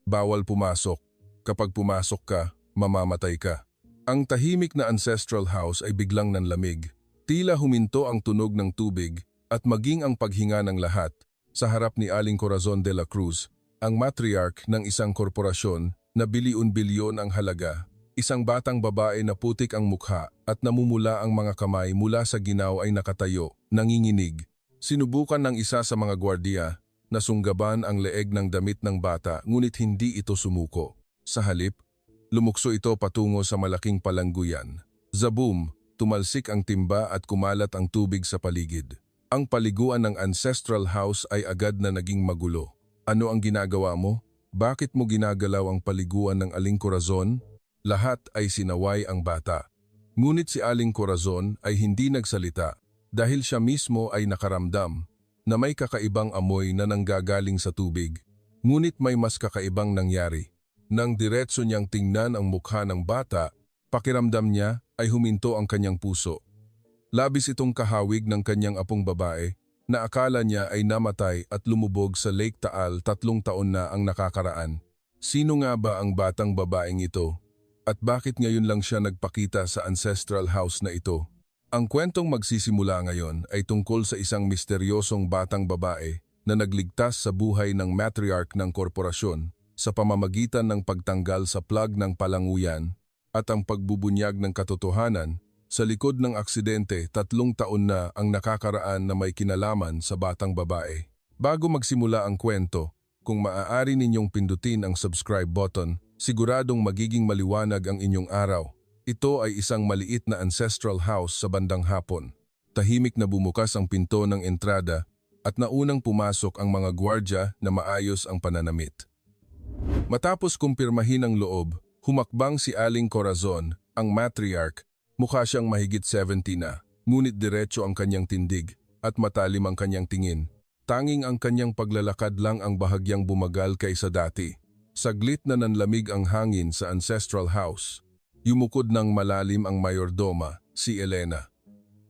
Bawal pumasok. Kapag pumasok ka, mamamatay ka. Ang tahimik na ancestral house ay biglang nanlamig. Tila huminto ang tunog ng tubig at maging ang paghinga ng lahat sa harap ni Aling Corazon de la Cruz, ang matriarch ng isang korporasyon na bilyon-bilyon ang halaga. Isang batang babae na putik ang mukha at namumula ang mga kamay mula sa ginaw ay nakatayo, nanginginig. Sinubukan ng isa sa mga gwardiya na sunggaban ang leeg ng damit ng bata ngunit hindi ito sumuko. Sa halip, lumukso ito patungo sa malaking palangguyan. Zaboom! Tumalsik ang timba at kumalat ang tubig sa paligid. Ang paliguan ng ancestral house ay agad na naging magulo. Ano ang ginagawa mo? Bakit mo ginagalaw ang paliguan ng Aling Corazon? Lahat ay sinaway ang bata. Ngunit si Aling Corazon ay hindi nagsalita dahil siya mismo ay nakaramdam na may kakaibang amoy na nanggagaling sa tubig. Ngunit may mas kakaibang nangyari. Nang diretso niyang tingnan ang mukha ng bata, pakiramdam niya ay huminto ang kanyang puso. Labis itong kahawig ng kanyang apong babae na akala niya ay namatay at lumubog sa Lake Taal 3 taon na ang nakakaraan. Sino nga ba ang batang babaeng ito? At bakit ngayon lang siya nagpakita sa ancestral house na ito? Ang kwentong magsisimula ngayon ay tungkol sa isang misteryosong batang babae na nagligtas sa buhay ng matriarch ng korporasyon sa pamamagitan ng pagtanggal sa plug ng palanguyan at ang pagbubunyag ng katotohanan sa likod ng aksidente 3 taon na ang nakakaraan na may kinalaman sa batang babae. Bago magsimula ang kwento, kung maaari ninyong pindutin ang subscribe button, siguradong magiging maliwanag ang inyong araw. Ito ay isang maliit na ancestral house sa bandang hapon. Tahimik na bumukas ang pinto ng entrada at naunang pumasok ang mga gwardya na maayos ang pananamit. Matapos kumpirmahin ang loob, humakbang si Aling Corazon, ang matriarch. Mukha siyang mahigit 70 na, ngunit diretso ang kanyang tindig at matalim ang kanyang tingin. Tanging ang kanyang paglalakad lang ang bahagyang bumagal kaysa dati. Saglit na nanlamig ang hangin sa ancestral house. Yumukod ng malalim ang mayordoma, si Elena.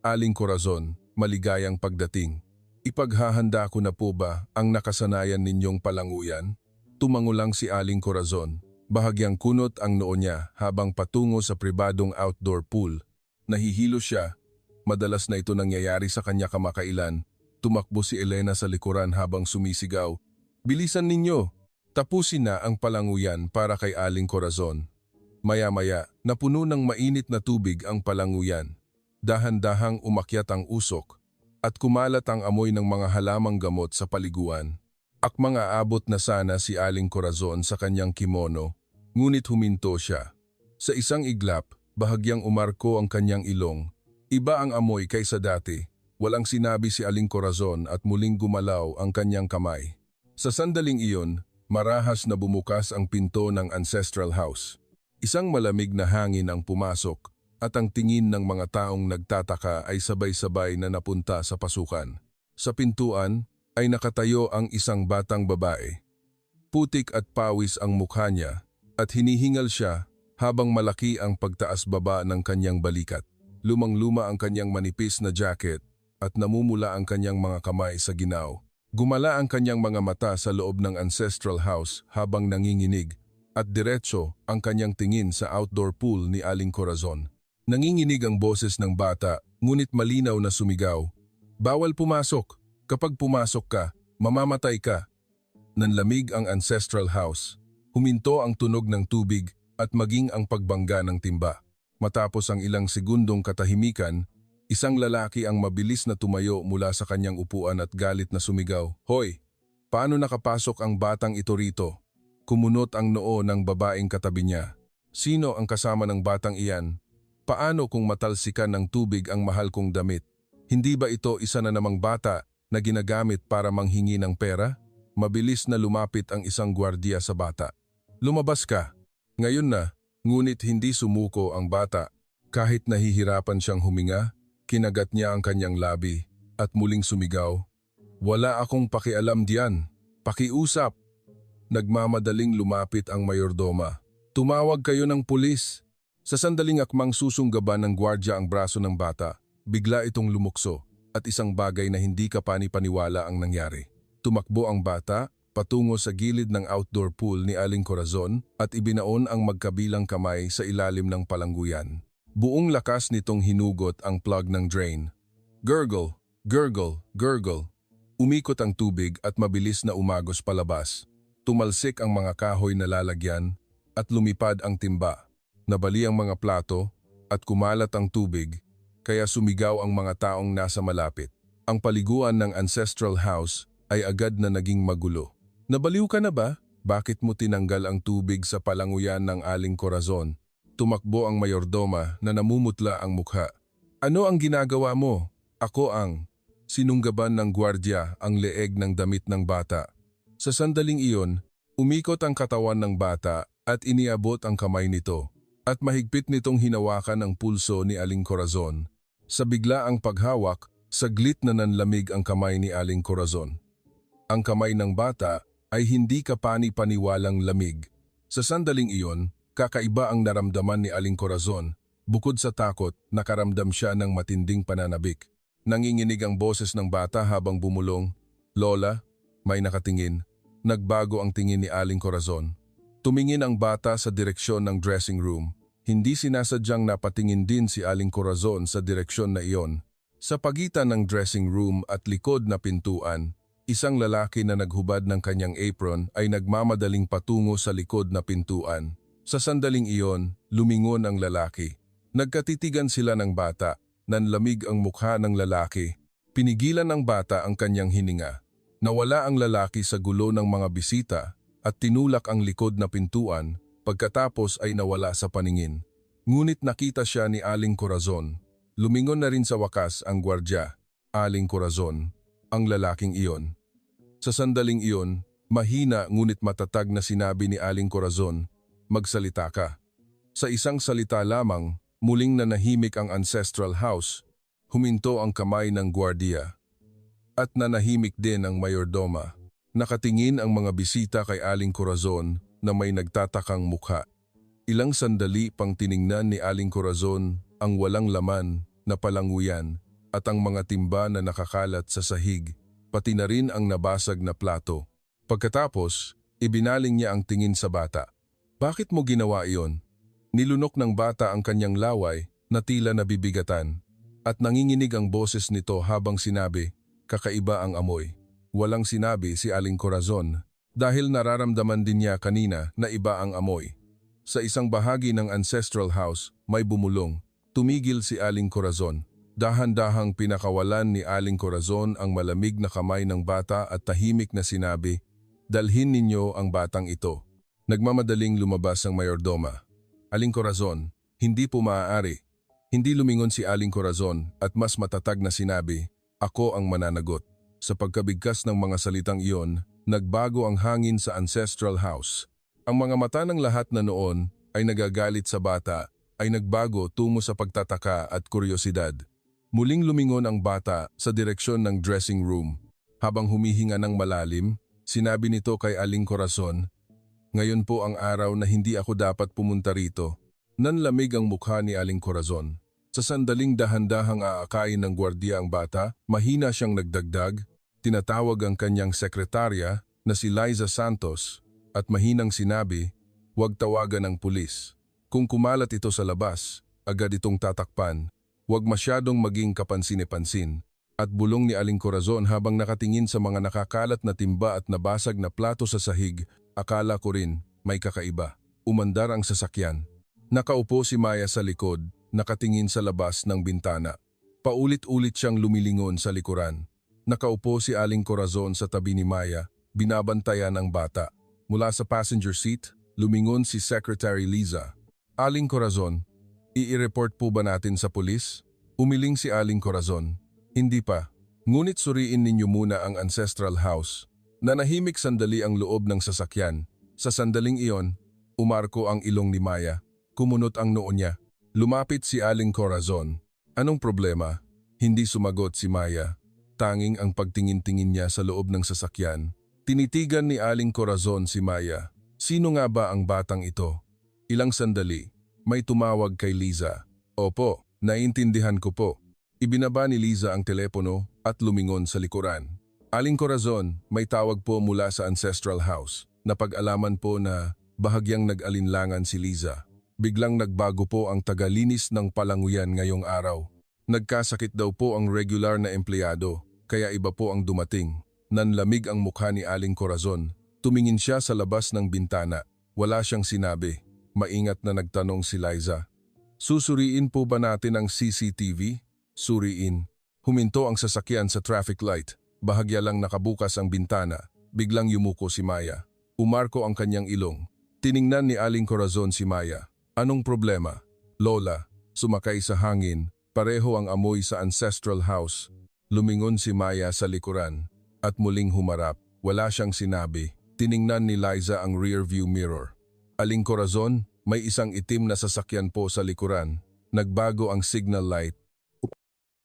Aling Corazon, maligayang pagdating. Ipaghahanda ko na po ba ang nakasanayan ninyong palanguyan? Tumango lang si Aling Corazon. Bahagyang kunot ang noo niya habang patungo sa pribadong outdoor pool. Nahihilo siya. Madalas na ito nangyayari sa kanya kamakailan. Tumakbo si Elena sa likuran habang sumisigaw. Bilisan ninyo! Tapusin na ang palanguyan para kay Aling Corazon. Maya-maya, napuno ng mainit na tubig ang palanguyan. Dahan-dahang umakyat ang usok at kumalat ang amoy ng mga halamang gamot sa paliguan. Akmang aabot na sana si Aling Corazon sa kanyang kimono, ngunit huminto siya. Sa isang iglap, bahagyang umarko ang kanyang ilong. Iba ang amoy kaysa dati. Walang sinabi si Aling Corazon at muling gumalaw ang kanyang kamay. Sa sandaling iyon, marahas na bumukas ang pinto ng ancestral house. Isang malamig na hangin ang pumasok at ang tingin ng mga taong nagtataka ay sabay-sabay na napunta sa pasukan. Sa pintuan ay nakatayo ang isang batang babae. Putik at pawis ang mukha niya at hinihingal siya habang malaki ang pagtaas-baba ng kanyang balikat. Lumang-luma ang kanyang manipis na jacket at namumula ang kanyang mga kamay sa ginaw. Gumala ang kanyang mga mata sa loob ng ancestral house habang nanginginig at diretso ang kanyang tingin sa outdoor pool ni Aling Corazon. Nanginginig ang boses ng bata ngunit malinaw na sumigaw. Bawal pumasok! Kapag pumasok ka, mamamatay ka. Nanlamig ang ancestral house. Huminto ang tunog ng tubig at maging ang pagbangga ng timba. Matapos ang ilang segundong katahimikan, isang lalaki ang mabilis na tumayo mula sa kanyang upuan at galit na sumigaw. Hoy! Paano nakapasok ang batang ito rito? Kumunot ang noo ng babaeng katabi niya. Sino ang kasama ng batang iyan? Paano kung matalsikan ng tubig ang mahal kong damit? Hindi ba ito isa na namang bata na ginagamit para manghingi ng pera? Mabilis na lumapit ang isang gwardiya sa bata. Lumabas ka. Ngayon na, ngunit hindi sumuko ang bata. Kahit nahihirapan siyang huminga, kinagat niya ang kanyang labi at muling sumigaw. Wala akong pakialam diyan. Pakiusap. Nagmamadaling lumapit ang mayordoma. Tumawag kayo ng pulis. Sa sandaling akmang susunggaban ng gwardya ang braso ng bata, bigla itong lumukso at isang bagay na hindi ka pani-paniwala ang nangyari. Tumakbo ang bata patungo sa gilid ng outdoor pool ni Aling Corazon at ibinaon ang magkabilang kamay sa ilalim ng palangguyan. Buong lakas nitong hinugot ang plug ng drain. Gurgle, gurgle, gurgle. Umikot ang tubig at mabilis na umagos palabas. Tumalsik ang mga kahoy na lalagyan at lumipad ang timba. Nabali ang mga plato at kumalat ang tubig, kaya sumigaw ang mga taong nasa malapit. Ang paliguan ng ancestral house ay agad na naging magulo. Nabaliw ka na ba? Bakit mo tinanggal ang tubig sa palanguyan ng Aling Corazon? Tumakbo ang mayordoma na namumutla ang mukha. Ano ang ginagawa mo? Ako ang sinunggaban ng gwardya ang leeg ng damit ng bata. Sa sandaling iyon, umikot ang katawan ng bata at iniabot ang kamay nito at mahigpit nitong hinawakan ang pulso ni Aling Corazon. Sa biglaang paghawak, saglit na nanlamig ang kamay ni Aling Corazon. Ang kamay ng bata ay hindi kapani-paniwalang lamig. Sa sandaling iyon, kakaiba ang naramdaman ni Aling Corazon. Bukod sa takot, nakaramdam siya ng matinding pananabik. Nanginginig ang boses ng bata habang bumulong. Lola, may nakatingin. Nagbago ang tingin ni Aling Corazon. Tumingin ang bata sa direksyon ng dressing room. Hindi sinasadyang napatingin din si Aling Corazon sa direksyon na iyon. Sa pagitan ng dressing room at likod na pintuan, isang lalaki na naghubad ng kanyang apron ay nagmamadaling patungo sa likod na pintuan. Sa sandaling iyon, lumingon ang lalaki. Nagkatitigan sila ng bata, nanlamig ang mukha ng lalaki. Pinigilan ng bata ang kanyang hininga. Nawala ang lalaki sa gulo ng mga bisita at tinulak ang likod na pintuan, pagkatapos ay nawala sa paningin. Ngunit nakita siya ni Aling Corazon. Lumingon na rin sa wakas ang gwardya, Aling Corazon, ang lalaking iyon. Sa sandaling iyon, mahina ngunit matatag na sinabi ni Aling Corazon, magsalita ka. Sa isang salita lamang, muling nanahimik ang ancestral house, huminto ang kamay ng gwardiya. At nanahimik din ang mayordoma. Nakatingin ang mga bisita kay Aling Corazon na may nagtatakang mukha. Ilang sandali pang tiningnan ni Aling Corazon ang walang laman na palanguyan at ang mga timba na nakakalat sa sahig, pati na rin ang nabasag na plato. Pagkatapos, ibinaling niya ang tingin sa bata. Bakit mo ginawa iyon? Nilunok ng bata ang kanyang laway na tila nabibigatan at nanginginig ang boses nito habang sinabi, kakaiba ang amoy. Walang sinabi si Aling Corazon dahil nararamdaman din niya kanina na iba ang amoy. Sa isang bahagi ng ancestral house, may bumulong. Tumigil si Aling Corazon. Dahan-dahang pinakawalan ni Aling Corazon ang malamig na kamay ng bata at tahimik na sinabi, dalhin ninyo ang batang ito. Nagmamadaling lumabas ang mayordoma. Aling Corazon, hindi po maaari. Hindi lumingon si Aling Corazon at mas matatag na sinabi, ako ang mananagot. Sa pagkabigkas ng mga salitang iyon, nagbago ang hangin sa ancestral house. Ang mga mata ng lahat na noon ay nagagalit sa bata ay nagbago tungo sa pagtataka at kuryosidad. Muling lumingon ang bata sa direksyon ng dressing room. Habang humihinga ng malalim, sinabi nito kay Aling Corazon, ngayon po ang araw na hindi ako dapat pumunta rito. Nanlamig ang mukha ni Aling Corazon. Sa sandaling dahan-dahang aakayin ng gwardiya ang bata, mahina siyang nagdagdag, tinatawag ang kanyang sekretarya na si Liza Santos at mahinang sinabi, huwag tawagan ng pulis. Kung kumalat ito sa labas, agad itong tatakpan. Huwag masyadong maging kapansin-pansin. At bulong ni Aling Corazon habang nakatingin sa mga nakakalat na timba at nabasag na plato sa sahig, akala ko rin may kakaiba. Umandar ang sasakyan. Nakaupo si Maya sa likod, nakatingin sa labas ng bintana. Paulit-ulit siyang lumilingon sa likuran. Nakaupo si Aling Corazon sa tabi ni Maya, binabantayan ang bata. Mula sa passenger seat, lumingon si Secretary Liza. Aling Corazon, i-report po ba natin sa pulis? Umiling si Aling Corazon. Hindi pa. Ngunit suriin ninyo muna ang ancestral house. Nanahimik sandali ang loob ng sasakyan. Sa sandaling iyon, umarko ang ilong ni Maya. Kumunot ang noo niya. Lumapit si Aling Corazon. Anong problema? Hindi sumagot si Maya. Tanging ang pagtingin-tingin niya sa loob ng sasakyan. Tinitigan ni Aling Corazon si Maya. Sino nga ba ang batang ito? Ilang sandali, may tumawag kay Liza. Opo, naiintindihan ko po. Ibinaba ni Liza ang telepono at lumingon sa likuran. Aling Corazon, may tawag po mula sa Ancestral House. Napag-alaman po na bahagyang nag-alinlangan si Liza. Biglang nagbago po ang tagalinis ng palanguyan ngayong araw. Nagkasakit daw po ang regular na empleyado, kaya iba po ang dumating. Nanlamig ang mukha ni Aling Corazon. Tumingin siya sa labas ng bintana. Wala siyang sinabi. Maingat na nagtanong si Liza. Susuriin po ba natin ang CCTV? Suriin. Huminto ang sasakyan sa traffic light. Bahagya lang nakabukas ang bintana. Biglang yumuko si Maya. Umarko ang kanyang ilong. Tiningnan ni Aling Corazon si Maya. Anong problema? Lola, sumakay sa hangin. Pareho ang amoy sa Ancestral House. Lumingon si Maya sa likuran. At muling humarap. Wala siyang sinabi. Tiningnan ni Liza ang rear view mirror. Aling Corazon, may isang itim na sasakyan po sa likuran. Nagbago ang signal light.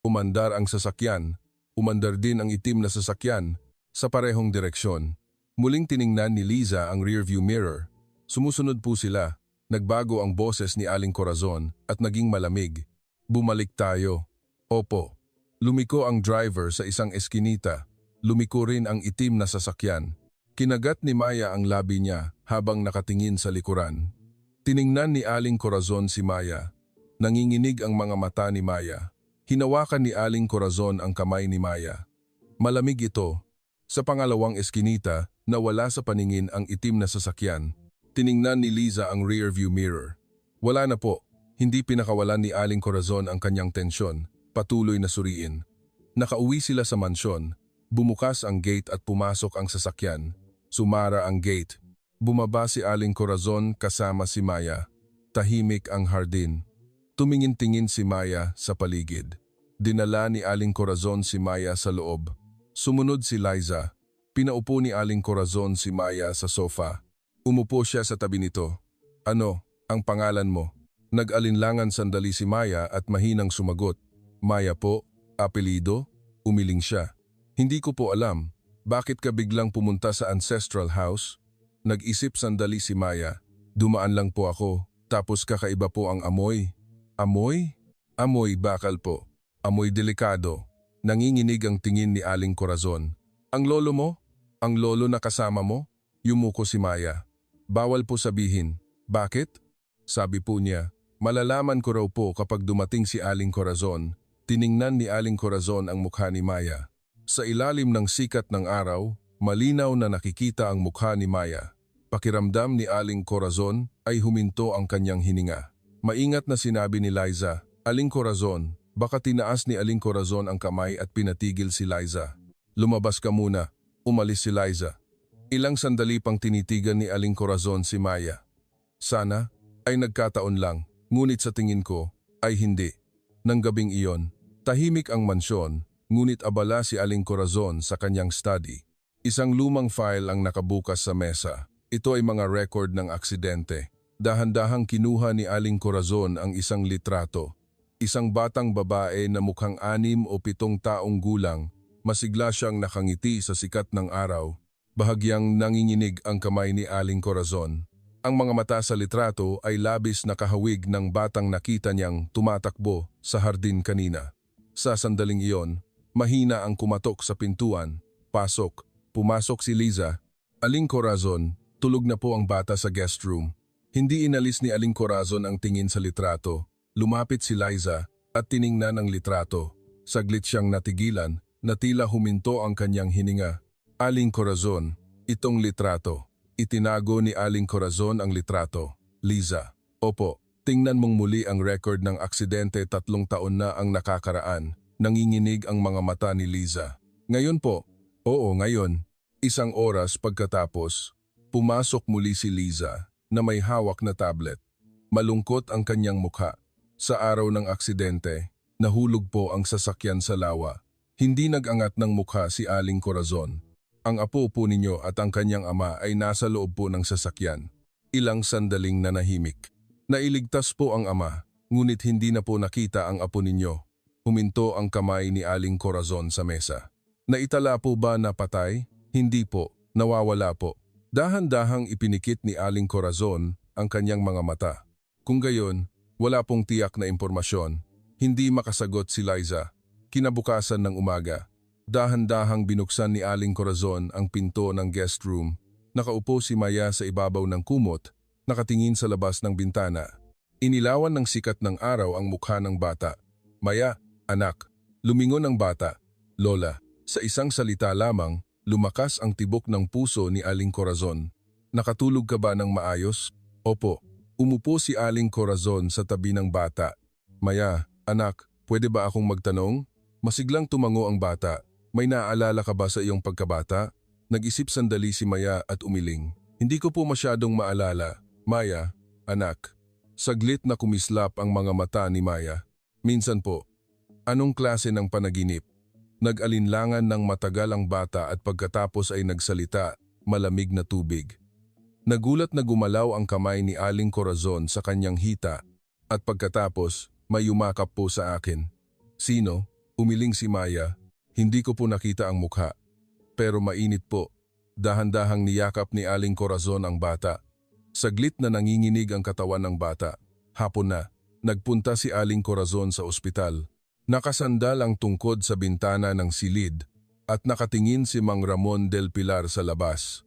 Umandar ang sasakyan. Umandar din ang itim na sasakyan sa parehong direksyon. Muling tiningnan ni Liza ang rearview mirror. Sumusunod po sila. Nagbago ang boses ni Aling Corazon at naging malamig. Bumalik tayo. Opo. Lumiko ang driver sa isang eskinita. Lumiko rin ang itim na sasakyan. Kinagat ni Maya ang labi niya habang nakatingin sa likuran. Tiningnan ni Aling Corazon si Maya. Nanginginig ang mga mata ni Maya. Hinawakan ni Aling Corazon ang kamay ni Maya. Malamig ito. Sa pangalawang eskinita, nawala sa paningin ang itim na sasakyan. Tiningnan ni Liza ang rearview mirror. Wala na po. Hindi pinakawalan ni Aling Corazon ang kanyang tensyon. Patuloy na suriin. Nakauwi sila sa mansyon. Bumukas ang gate at pumasok ang sasakyan. Sumara ang gate. Bumaba si Aling Corazon kasama si Maya. Tahimik ang hardin. Tumingin-tingin si Maya sa paligid. Dinala ni Aling Corazon si Maya sa loob. Sumunod si Liza. Pinaupo ni Aling Corazon si Maya sa sofa. Umupo siya sa tabi nito. Ano, ang pangalan mo? Nag-alinlangan sandali si Maya at mahinang sumagot. Maya po, apelido? Umiling siya. Hindi ko po alam. Bakit ka biglang pumunta sa Ancestral House? Nag-isip sandali si Maya. Dumaan lang po ako, tapos kakaiba po ang amoy. Amoy? Amoy bakal po. Amoy delikado. Nanginginig ang tingin ni Aling Corazon. Ang lolo mo? Ang lolo na kasama mo? Yumuko si Maya. Bawal po sabihin. Bakit? Sabi po niya. Malalaman ko raw po kapag dumating si Aling Corazon. Tiningnan ni Aling Corazon ang mukha ni Maya. Sa ilalim ng sikat ng araw, malinaw na nakikita ang mukha ni Maya. Pakiramdam ni Aling Corazon ay huminto ang kanyang hininga. Maingat na sinabi ni Liza, Aling Corazon, baka tinaas ni Aling Corazon ang kamay at pinatigil si Liza. Lumabas ka muna, umalis si Liza. Ilang sandali pang tinitigan ni Aling Corazon si Maya. Sana ay nagkataon lang, ngunit sa tingin ko ay hindi. Nang gabing iyon, tahimik ang mansyon, ngunit abala si Aling Corazon sa kanyang study. Isang lumang file ang nakabukas sa mesa. Ito ay mga record ng aksidente. Dahan-dahang kinuha ni Aling Corazon ang isang litrato. Isang batang babae na mukhang 6 o 7 taong gulang, masigla siyang nakangiti sa sikat ng araw. Bahagyang nanginginig ang kamay ni Aling Corazon. Ang mga mata sa litrato ay labis na kahawig ng batang nakita niyang tumatakbo sa hardin kanina. Sa sandaling iyon, mahina ang kumatok sa pintuan. Pasok. Pumasok si Liza. Aling Corazon, tulog na po ang bata sa guest room. Hindi inalis ni Aling Corazon ang tingin sa litrato. Lumapit si Liza at tiningnan ang litrato. Saglit siyang natigilan na tila huminto ang kanyang hininga. Aling Corazon, itong litrato. Itinago ni Aling Corazon ang litrato. Liza, opo, tingnan mong muli ang record ng aksidente 3 taon na ang nakakaraan. Nanginginig ang mga mata ni Liza. Ngayon po, oo ngayon. 1 oras pagkatapos, pumasok muli si Liza na may hawak na tablet. Malungkot ang kanyang mukha. Sa araw ng aksidente, nahulog po ang sasakyan sa lawa. Hindi nag-angat ng mukha si Aling Corazon. Ang apo po ninyo at ang kanyang ama ay nasa loob po ng sasakyan. Ilang sandaling nanahimik. Nailigtas po ang ama, ngunit hindi na po nakita ang apo ninyo. Huminto ang kamay ni Aling Corazon sa mesa. Naitala po ba na patay? Hindi po, nawawala po. Dahan-dahang ipinikit ni Aling Corazon ang kanyang mga mata. Kung gayon, wala pong tiyak na impormasyon. Hindi makasagot si Liza. Kinabukasan ng umaga, Dahan-dahang binuksan ni Aling Corazon ang pinto ng guest room. Nakaupo si Maya sa ibabaw ng kumot, nakatingin sa labas ng bintana. Inilawan ng sikat ng araw ang mukha ng bata. "Maya, anak." Lumingon ang bata. "Lola." Sa isang salita lamang, lumakas ang tibok ng puso ni Aling Corazon. "Nakatulog ka ba ng maayos?" "Opo." Umupo si Aling Corazon sa tabi ng bata. "Maya, anak, pwede ba akong magtanong?" Masiglang tumango ang bata. "May naaalala ka ba sa iyong pagkabata?" Nag-isip sandali si Maya at umiling. "Hindi ko po masyadong maalala, Maya, anak." Saglit na kumislap ang mga mata ni Maya. "Minsan po." "Anong klase ng panaginip?" Nag-alinlangan ng matagal ang bata at pagkatapos ay nagsalita, "Malamig na tubig." Nagulat na gumalaw ang kamay ni Aling Corazon sa kanyang hita at pagkatapos may yumakap po sa akin. "Sino?" Umiling si Maya. "Hindi ko po nakita ang mukha. Pero mainit po." Dahan-dahang niyakap ni Aling Corazon ang bata. Saglit na nanginginig ang katawan ng bata. Hapon na, nagpunta si Aling Corazon sa ospital. Nakasandal ang tungkod sa bintana ng silid at nakatingin si Mang Ramon del Pilar sa labas.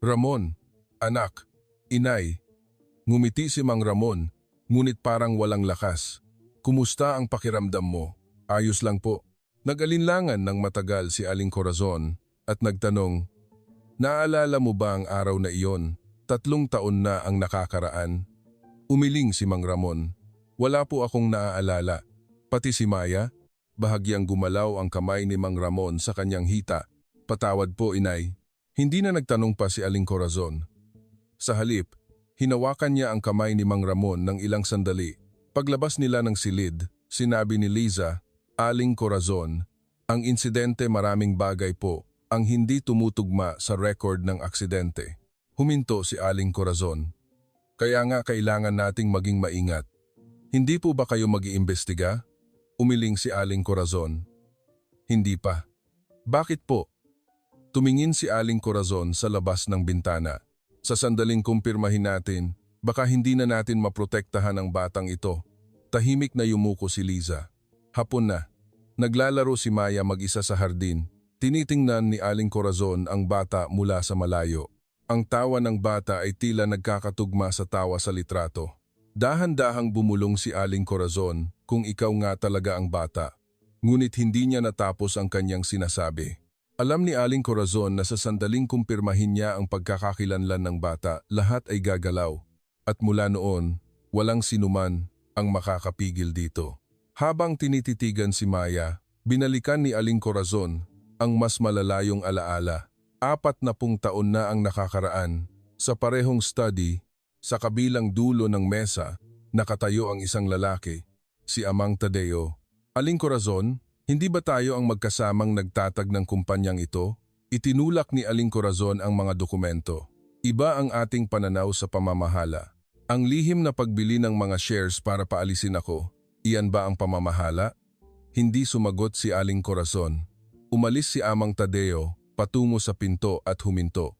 "Ramon, anak, inay." Ngumiti si Mang Ramon, ngunit parang walang lakas. "Kumusta ang pakiramdam mo?" "Ayos lang po." Nag-alinlangan ng matagal si Aling Corazon at nagtanong, "Naalala mo ba ang araw na iyon? 3 taon na ang nakakaraan." Umiling si Mang Ramon. "Wala po akong naaalala." Pati si Maya, bahagyang gumalaw ang kamay ni Mang Ramon sa kanyang hita. "Patawad po, inay." Hindi na nagtanong pa si Aling Corazon. Sa halip, hinawakan niya ang kamay ni Mang Ramon ng ilang sandali. Paglabas nila ng silid, sinabi ni Liza, "Aling Corazon, ang insidente maraming bagay po ang hindi tumutugma sa record ng aksidente." Huminto si Aling Corazon. "Kaya nga kailangan nating maging maingat. Hindi po ba kayo mag-iimbestiga?" Umiling si Aling Corazon. "Hindi pa." "Bakit po?" Tumingin si Aling Corazon sa labas ng bintana. "Sa sandaling kumpirmahin natin, baka hindi na natin maprotektahan ang batang ito." Tahimik na yumuko si Liza. Hapon na. Naglalaro si Maya mag-isa sa hardin. Tinitingnan ni Aling Corazon ang bata mula sa malayo. Ang tawa ng bata ay tila nagkakatugma sa tawa sa litrato. Dahan-dahang bumulong si Aling Corazon kung ikaw nga talaga ang bata. Ngunit hindi niya natapos ang kanyang sinasabi. Alam ni Aling Corazon na sa sandaling kumpirmahin niya ang pagkakakilanlan ng bata, lahat ay gagalaw. At mula noon, walang sinuman ang makakapigil dito. Habang tinititigan si Maya, binalikan ni Aling Corazon ang mas malalayong alaala. 40 taon na ang nakakaraan. Sa parehong study, sa kabilang dulo ng mesa, nakatayo ang isang lalaki, si Amang Tadeo. "Aling Corazon, hindi ba tayo ang magkasamang nagtatag ng kumpanyang ito?" Itinulak ni Aling Corazon ang mga dokumento. "Iba ang ating pananaw sa pamamahala. Ang lihim na pagbili ng mga shares para paalisin ako, iyan ba ang pamamahala?" Hindi sumagot si Aling Corazon. Umalis si Amang Tadeo, patungo sa pinto at huminto.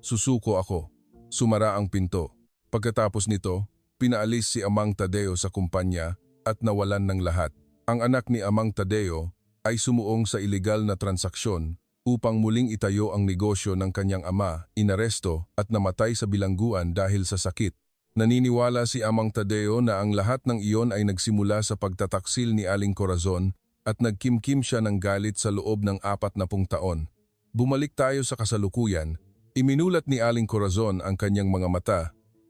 "Susuko ako." Sumara ang pinto. Pagkatapos nito, pinaalis si Amang Tadeo sa kumpanya at nawalan ng lahat. Ang anak ni Amang Tadeo ay sumuong sa ilegal na transaksyon upang muling itayo ang negosyo ng kanyang ama, inaresto at namatay sa bilangguan dahil sa sakit. Naniniwala si Amang Tadeo na ang lahat ng iyon ay nagsimula sa pagtataksil ni Aling Corazon at nagkimkim siya ng galit sa loob ng 40 taon. Bumalik tayo sa kasalukuyan. Iminulat ni Aling Corazon ang kanyang mga mata.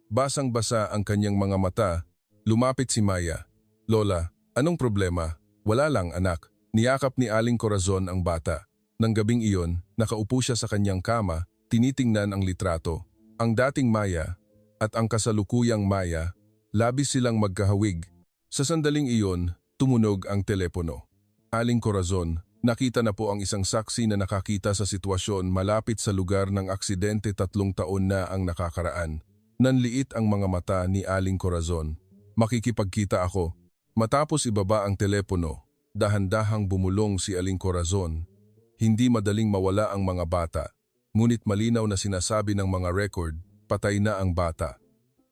Basang-basa ang kanyang mga mata. Lumapit si Maya. "Lola, anong problema?" "Wala lang, anak." Niyakap ni Aling Corazon ang bata. Nang gabing iyon, nakaupo siya sa kanyang kama, tinitingnan ang litrato. Ang dating Maya at ang kasalukuyang Maya, labis silang magkahawig. Sa sandaling iyon, tumunog ang telepono. Aling Corazon, nakita na po ang isang saksi na nakakita sa sitwasyon malapit sa lugar ng aksidente 3 taon na ang nakakaraan. Nanliit ang mga mata ni Aling Corazon. "Makikipagkita ako." Matapos ibaba ang telepono, dahan-dahang bumulong si Aling Corazon. Hindi madaling mawala ang mga bata, ngunit malinaw na sinasabi ng mga record, patay na ang bata.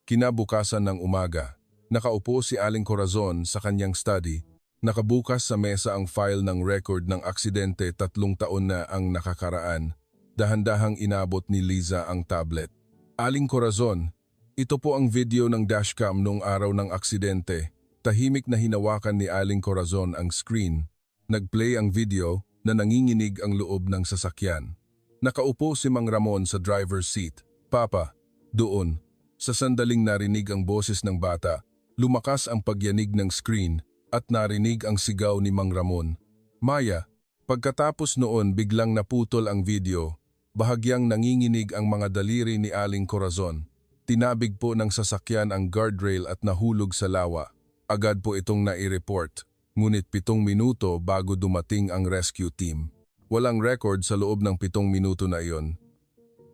Kinabukasan ng umaga, nakaupo si Aling Corazon sa kanyang study, Nakabukas sa mesa ang file ng record ng aksidente 3 taon na ang nakakaraan. Dahan-dahang inabot ni Liza ang tablet. Aling Corazon, ito po ang video ng dashcam noong araw ng aksidente. Tahimik na hinawakan ni Aling Corazon ang screen. Nag-play ang video na nanginginig ang loob ng sasakyan. Nakaupo si Mang Ramon sa driver's seat. Papa, doon. Sa sandaling narinig ang boses ng bata, lumakas ang pagyanig ng screen at narinig ang sigaw ni Mang Ramon. Maya, pagkatapos noon biglang naputol ang video. Bahagyang nanginginig ang mga daliri ni Aling Corazon. Tinabig po ng sasakyan ang guardrail at nahulog sa lawa. Agad po itong nai-report, ngunit 7 minuto bago dumating ang rescue team. Walang record sa loob ng 7 minuto na iyon.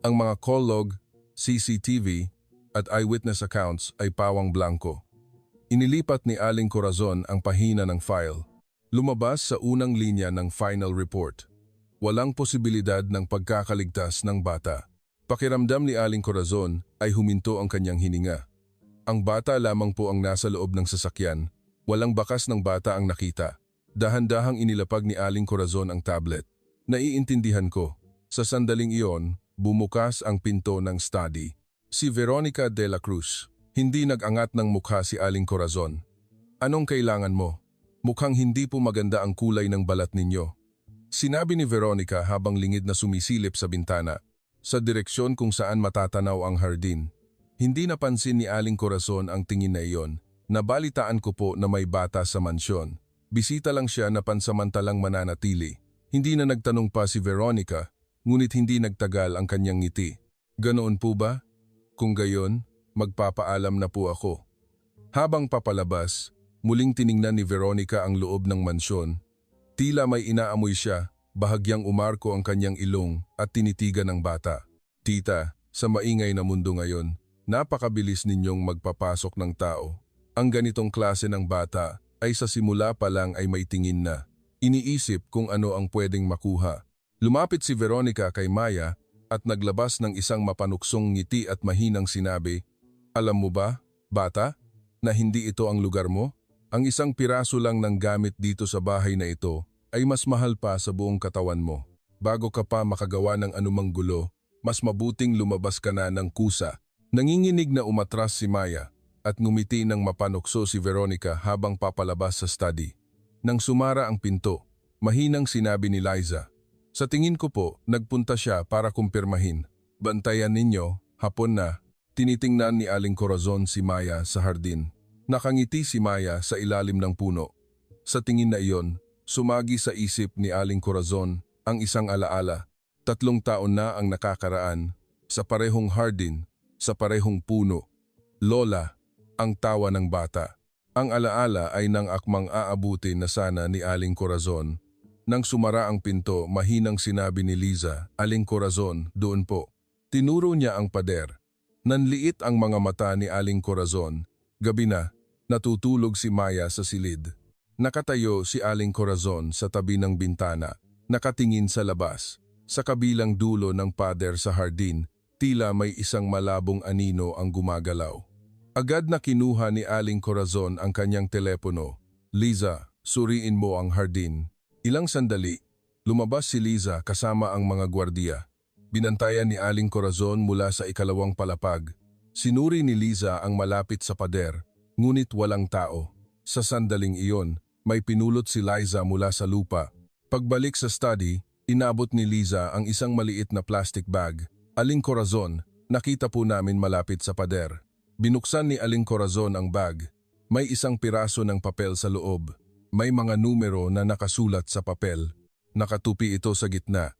Ang mga call log, CCTV at eyewitness accounts ay pawang blanco. Inilipat ni Aling Corazon ang pahina ng file. Lumabas sa unang linya ng final report. Walang posibilidad ng pagkakaligtas ng bata. Pakiramdam ni Aling Corazon ay huminto ang kanyang hininga. Ang bata lamang po ang nasa loob ng sasakyan. Walang bakas ng bata ang nakita. Dahan-dahang inilapag ni Aling Corazon ang tablet. Naiintindihan ko. Sa sandaling iyon, bumukas ang pinto ng study. Si Veronica de la Cruz. Hindi nag-angat ng mukha si Aling Corazon. Anong kailangan mo? Mukhang hindi po maganda ang kulay ng balat ninyo. Sinabi ni Veronica habang lingid na sumisilip sa bintana, sa direksyon kung saan matatanaw ang hardin. Hindi napansin ni Aling Corazon ang tingin na iyon. Nabalitaan ko po na may bata sa mansyon. Bisita lang siya na pansamantalang mananatili. Hindi na nagtanong pa si Veronica, ngunit hindi nagtagal ang kanyang ngiti. Ganoon po ba? Kung gayon, magpapaalam na po ako. Habang papalabas, muling tiningnan ni Veronica ang loob ng mansyon. Tila may inaamoy siya, bahagyang umarko ang kanyang ilong at tinitigan ng bata. Tita, sa maingay na mundo ngayon, napakabilis ninyong magpapasok ng tao. Ang ganitong klase ng bata ay sa simula pa lang ay may tingin na. Iniisip kung ano ang pwedeng makuha. Lumapit si Veronica kay Maya at naglabas ng isang mapanuksong ngiti at mahinang sinabi, "Alam mo ba, bata, na hindi ito ang lugar mo? Ang isang piraso lang ng gamit dito sa bahay na ito ay mas mahal pa sa buong katawan mo. Bago ka pa makagawa ng anumang gulo, mas mabuting lumabas ka na ng kusa." Nanginginig na umatras si Maya at ngumiti ng mapanukso si Veronica habang papalabas sa study. Nang sumara ang pinto, mahinang sinabi ni Liza, "Sa tingin ko po, nagpunta siya para kumpirmahin. Bantayan ninyo, hapon na." Tinitingnan ni Aling Corazon si Maya sa hardin. Nakangiti si Maya sa ilalim ng puno. Sa tingin na iyon, sumagi sa isip ni Aling Corazon ang isang alaala. 3 taon na ang nakakaraan, sa parehong hardin, sa parehong puno. Lola, ang tawa ng bata. Ang alaala ay nang akmang aabutin na sana ni Aling Corazon. Nang sumara ang pinto, mahinang sinabi ni Liza, "Aling Corazon, doon po." Tinuro niya ang pader. Nanliit ang mga mata ni Aling Corazon. Gabi na, natutulog si Maya sa silid. Nakatayo si Aling Corazon sa tabi ng bintana, nakatingin sa labas. Sa kabilang dulo ng pader sa hardin, tila may isang malabong anino ang gumagalaw. Agad na kinuha ni Aling Corazon ang kanyang telepono. "Liza, suriin mo ang hardin." Ilang sandali, lumabas si Liza kasama ang mga gwardiya. Binantayan ni Aling Corazon mula sa ikalawang palapag. Sinuri ni Liza ang malapit sa pader, ngunit walang tao. Sa sandaling iyon, may pinulot si Liza mula sa lupa. Pagbalik sa study, inabot ni Liza ang isang maliit na plastic bag. "Aling Corazon, nakita po namin malapit sa pader." Binuksan ni Aling Corazon ang bag. May isang piraso ng papel sa loob. May mga numero na nakasulat sa papel. Nakatupi ito sa gitna.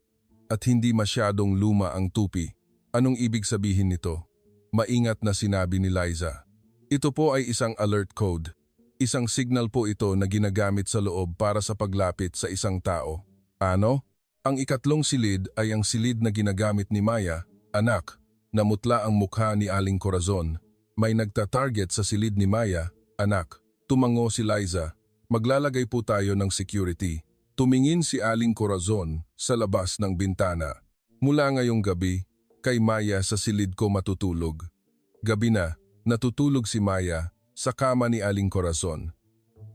At hindi masyadong luma ang tupi. Anong ibig sabihin nito? Maingat na sinabi ni Liza. "Ito po ay isang alert code. Isang signal po ito na ginagamit sa loob para sa paglapit sa isang tao." Ano? Ang ikatlong silid ay ang silid na ginagamit ni Maya. "Anak." Namutla ang mukha ni Aling Corazon. May nagta-target sa silid ni Maya. "Anak." Tumango si Liza. "Maglalagay po tayo ng security." Tumingin si Aling Corazon sa labas ng bintana. "Mula ngayong gabi, kay Maya sa silid ko matutulog." Gabi na, natutulog si Maya sa kama ni Aling Corazon.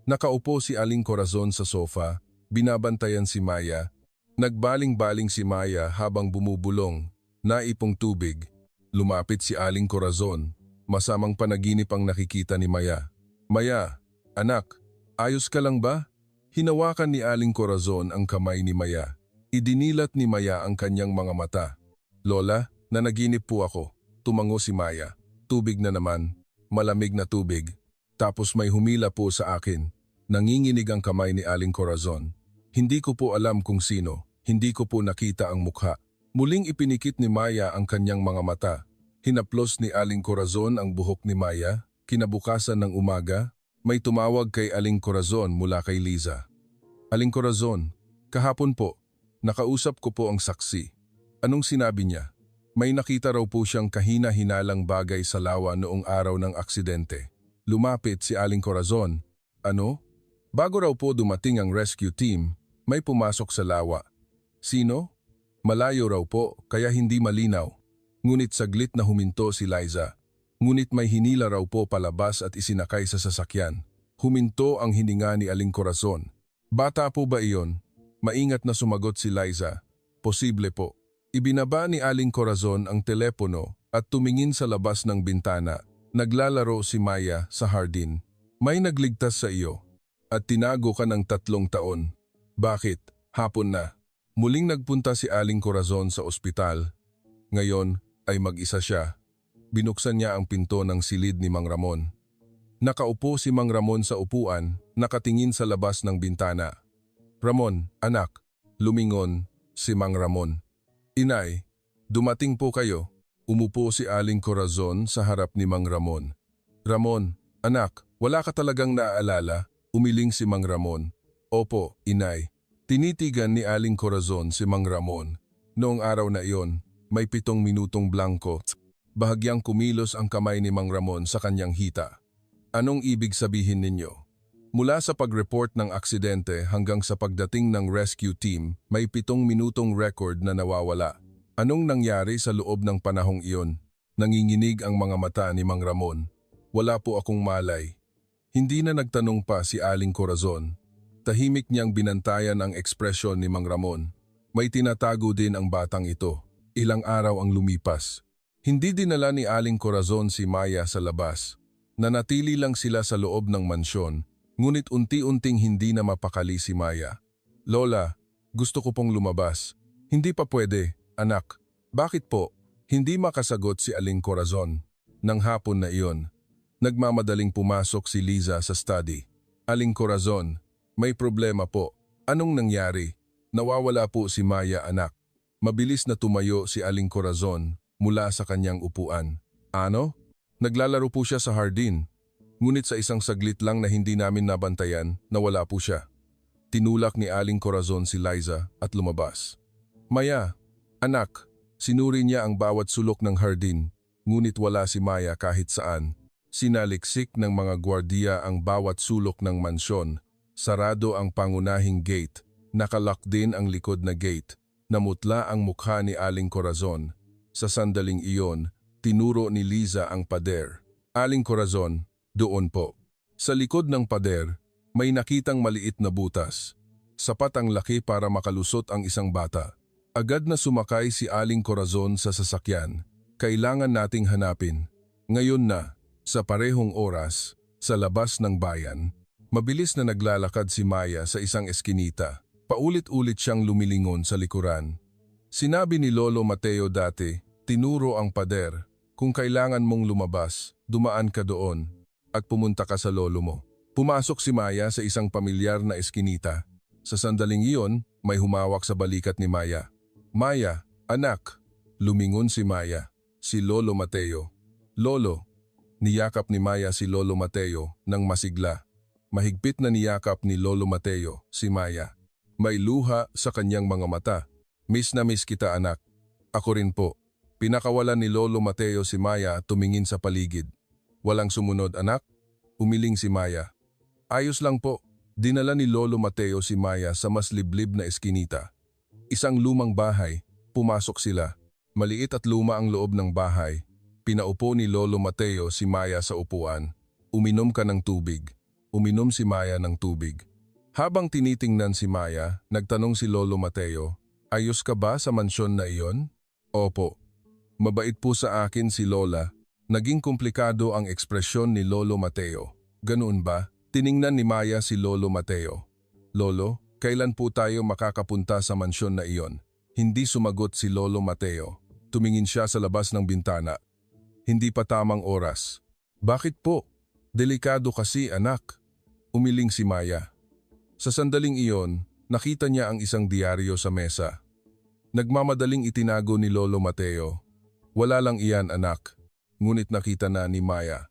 Nakaupo si Aling Corazon sa sofa, binabantayan si Maya. Nagbaling-baling si Maya habang bumubulong, naipong tubig. Lumapit si Aling Corazon, masamang panaginip ang nakikita ni Maya. Maya, anak, ayos ka lang ba? Hinawakan ni Aling Corazon ang kamay ni Maya. Idinilat ni Maya ang kanyang mga mata. Lola, nanaginip po ako. Tumango si Maya. Tubig na naman, malamig na tubig. Tapos may humila po sa akin. Nanginginig ang kamay ni Aling Corazon. Hindi ko po alam kung sino. Hindi ko po nakita ang mukha. Muling ipinikit ni Maya ang kanyang mga mata. Hinaplos ni Aling Corazon ang buhok ni Maya. Kinabukasan ng umaga, may tumawag kay Aling Corazon mula kay Liza. Aling Corazon, kahapon po, nakausap ko po ang saksi. Anong sinabi niya? May nakita raw po siyang kahina-hinalang bagay sa lawa noong araw ng aksidente. Lumapit si Aling Corazon. Ano? Bago raw po dumating ang rescue team, may pumasok sa lawa. Sino? Malayo raw po, kaya hindi malinaw. Ngunit saglit na huminto si Liza. Ngunit may hinila raw po palabas at isinakay sa sasakyan. Huminto ang hininga ni Aling Corazon. Bata po ba iyon? Maingat na sumagot si Liza. Posible po. Ibinaba ni Aling Corazon ang telepono at tumingin sa labas ng bintana. Naglalaro si Maya sa hardin. May nagligtas sa iyo at tinago ka ng 3 taon. Bakit? Hapon na. Muling nagpunta si Aling Corazon sa ospital. Ngayon ay mag-isa siya. Binuksan niya ang pinto ng silid ni Mang Ramon. Nakaupo si Mang Ramon sa upuan, nakatingin sa labas ng bintana. Ramon, anak, lumingon si Mang Ramon. Inay, dumating po kayo. Umupo si Aling Corazon sa harap ni Mang Ramon. Ramon, anak, wala ka talagang naaalala? Umiling si Mang Ramon. Opo, inay. Tinitigan ni Aling Corazon si Mang Ramon. Noong araw na iyon, may 7 minutong blanko. Bahagyang kumilos ang kamay ni Mang Ramon sa kanyang hita. Anong ibig sabihin ninyo? Mula sa pag-report ng aksidente hanggang sa pagdating ng rescue team, may 7 minutong record na nawawala. Anong nangyari sa loob ng panahong iyon? Nanginginig ang mga mata ni Mang Ramon. Wala po akong malay. Hindi na nagtanong pa si Aling Corazon. Tahimik niyang binantayan ang ekspresyon ni Mang Ramon. May tinatago din ang batang ito. Ilang araw ang lumipas. Hindi dinala ni Aling Corazon si Maya sa labas. Nanatili lang sila sa loob ng mansyon, ngunit unti-unting hindi na mapakali si Maya. Lola, gusto ko pong lumabas. Hindi pa pwede, anak. Bakit po? Hindi makasagot si Aling Corazon. Nang hapon na iyon, nagmamadaling pumasok si Liza sa study. Aling Corazon, may problema po. Anong nangyari? Nawawala po si Maya, anak. Mabilis na tumayo si Aling Corazon mula sa kanyang upuan. Ano? Naglalaro po siya sa hardin. Ngunit sa isang saglit lang na hindi namin nabantayan, nawala po siya. Tinulak ni Aling Corazon si Liza at lumabas. Maya, anak, sinuri niya ang bawat sulok ng hardin, ngunit wala si Maya kahit saan. Sinaliksik ng mga gwardiya ang bawat sulok ng mansyon. Sarado ang pangunahing gate. Nakalock din ang likod na gate. Namutla ang mukha ni Aling Corazon. Sa sandaling iyon, tinuro ni Liza ang pader. Aling Corazon, doon po. Sa likod ng pader, may nakitang maliit na butas. Sapat ang laki para makalusot ang isang bata. Agad na sumakay si Aling Corazon sa sasakyan. Kailangan nating hanapin. Ngayon na, sa parehong oras, sa labas ng bayan, mabilis na naglalakad si Maya sa isang eskinita. Paulit-ulit siyang lumilingon sa likuran. Sinabi ni Lolo Mateo dati, tinuro ang pader. Kung kailangan mong lumabas, dumaan ka doon at pumunta ka sa lolo mo. Pumasok si Maya sa isang pamilyar na eskinita. Sa sandaling iyon, may humawak sa balikat ni Maya. Maya, anak. Lumingon si Maya. Si Lolo Mateo. Lolo. Niyakap ni Maya si Lolo Mateo nang masigla. Mahigpit na niyakap ni Lolo Mateo si Maya. May luha sa kanyang mga mata. Miss na miss kita, anak. Ako rin po. Pinakawalan ni Lolo Mateo si Maya at tumingin sa paligid. Walang sumunod, anak? Umiling si Maya. Ayos lang po. Dinala ni Lolo Mateo si Maya sa mas liblib na eskinita. Isang lumang bahay. Pumasok sila. Maliit at luma ang loob ng bahay. Pinaupo ni Lolo Mateo si Maya sa upuan. Uminom ka ng tubig. uminom si Maya ng tubig. Habang tinitingnan si Maya, nagtanong si Lolo Mateo, "Ayos ka ba sa mansyon na iyon?" "Opo. Mabait po sa akin si Lola." Naging komplikado ang ekspresyon ni Lolo Mateo. "Ganoon ba?" Tiningnan ni Maya si Lolo Mateo. "Lolo, kailan po tayo makakapunta sa mansyon na iyon?" Hindi sumagot si Lolo Mateo. Tumingin siya sa labas ng bintana. "Hindi pa tamang oras." "Bakit po?" "Delikado kasi, anak." Umiling si Maya. Sa sandaling iyon, nakita niya ang isang diaryo sa mesa. Nagmamadaling itinago ni Lolo Mateo. "Wala lang iyan, anak." Ngunit nakita na ni Maya.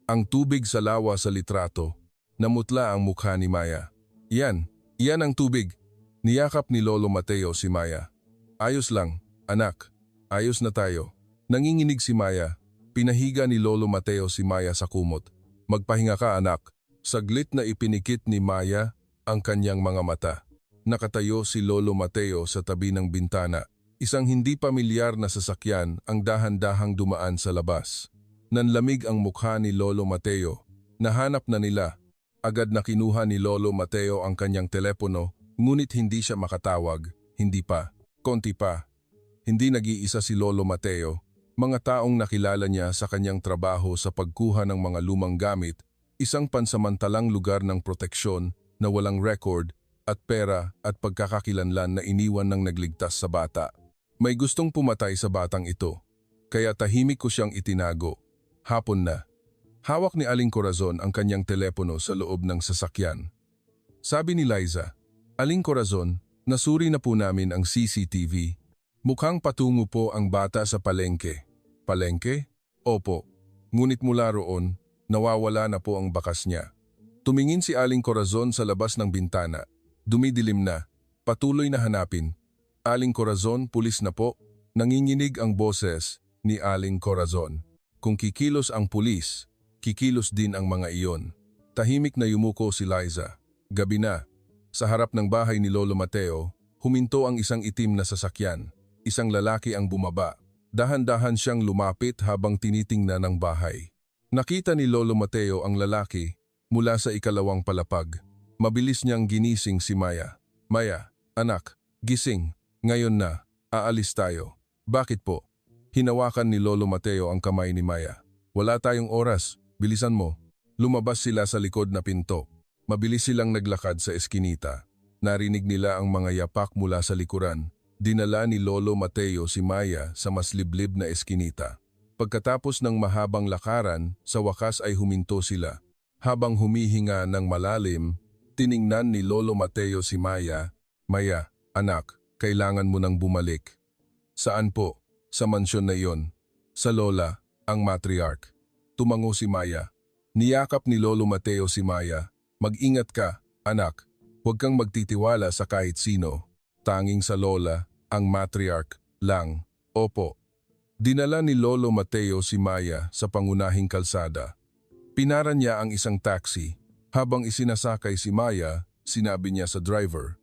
Ang tubig sa lawa sa litrato. Namutla ang mukha ni Maya. Iyan ang tubig." Niyakap ni Lolo Mateo si Maya. "Ayos lang, anak. Ayos na tayo." Nanginginig si Maya. Pinahiga ni Lolo Mateo si Maya sa kumot. "Magpahinga ka, anak." Saglit na ipinikit ni Maya ang kanyang mga mata. Nakatayo si Lolo Mateo sa tabi ng bintana. Isang hindi pamilyar na sasakyan ang dahan-dahang dumaan sa labas. Nanlamig ang mukha ni Lolo Mateo. Nahanap na nila. Agad na kinuha ni Lolo Mateo ang kanyang telepono, ngunit hindi siya makatawag. Hindi pa. Konti pa. Hindi nag-iisa si Lolo Mateo. Mga taong nakilala niya sa kanyang trabaho sa pagkuha ng mga lumang gamit, isang pansamantalang lugar ng proteksyon na walang record at pera at pagkakakilanlan na iniwan ng nagligtas sa bata. May gustong pumatay sa batang ito, kaya tahimik ko siyang itinago. Hapon na. Hawak ni Aling Corazon ang kanyang telepono sa loob ng sasakyan. Sabi ni Liza, "Aling Corazon, nasuri na po namin ang CCTV. Mukhang patungo po ang bata sa palengke." "Palengke?" "Opo. Ngunit mula roon, nawawala na po ang bakas niya." Tumingin si Aling Corazon sa labas ng bintana. Dumidilim na. Patuloy na hanapin. "Aling Corazon, pulis na po." Nanginginig ang boses ni Aling Corazon. Kung kikilos ang pulis, kikilos din ang mga iyon. Tahimik na yumuko si Liza. Gabi na. Sa harap ng bahay ni Lolo Mateo, huminto ang isang itim na sasakyan. Isang lalaki ang bumaba. Dahan-dahan siyang lumapit habang tinitingnan ang bahay. Nakita ni Lolo Mateo ang lalaki mula sa ikalawang palapag. Mabilis niyang ginising si Maya. "Maya, anak, gising. Ngayon na, aalis tayo." "Bakit po?" Hinawakan ni Lolo Mateo ang kamay ni Maya. "Wala tayong oras, bilisan mo." Lumabas sila sa likod na pinto. Mabilis silang naglakad sa eskinita. Narinig nila ang mga yapak mula sa likuran. Dinala ni Lolo Mateo si Maya sa mas liblib na eskinita. Pagkatapos ng mahabang lakaran, sa wakas ay huminto sila. Habang humihinga ng malalim, tiningnan ni Lolo Mateo si Maya. "Maya, anak, kailangan mo nang bumalik." "Saan po?" "Sa mansyon na iyon." "Sa Lola, ang matriarch." Tumango si Maya. Niyakap ni Lolo Mateo si Maya. "Mag-ingat ka, anak. Huwag kang magtitiwala sa kahit sino. Tanging sa Lola, ang matriarch lang." "Opo." Dinala ni Lolo Mateo si Maya sa pangunahing kalsada. Pinaran niya ang isang taxi. Habang isinasakay si Maya, sinabi niya sa driver,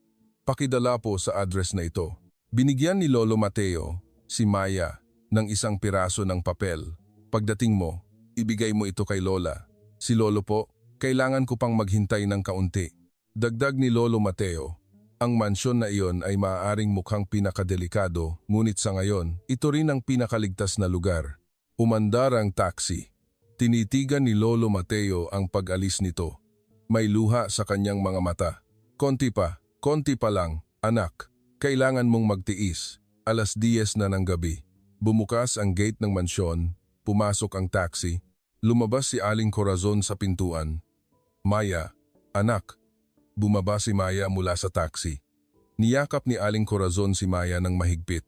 "Pakidala po sa address na ito." Binigyan ni Lolo Mateo si Maya ng isang piraso ng papel. "Pagdating mo, ibigay mo ito kay Lola." "Si Lolo po, kailangan ko pang maghintay ng kaunti." Dagdag ni Lolo Mateo, "Ang mansyon na iyon ay maaaring mukhang pinakadelikado, ngunit sa ngayon, ito rin ang pinakaligtas na lugar." Umandar ang taxi. Tinitigan ni Lolo Mateo ang pag-alis nito. May luha sa kanyang mga mata. Konti pa lang, anak. Kailangan mong magtiis." 10:00 na ng gabi. Bumukas ang gate ng mansyon, pumasok ang taxi. Lumabas si Aling Corazon sa pintuan. "Maya, anak." Bumaba si Maya mula sa taxi. Niyakap ni Aling Corazon si Maya ng mahigpit.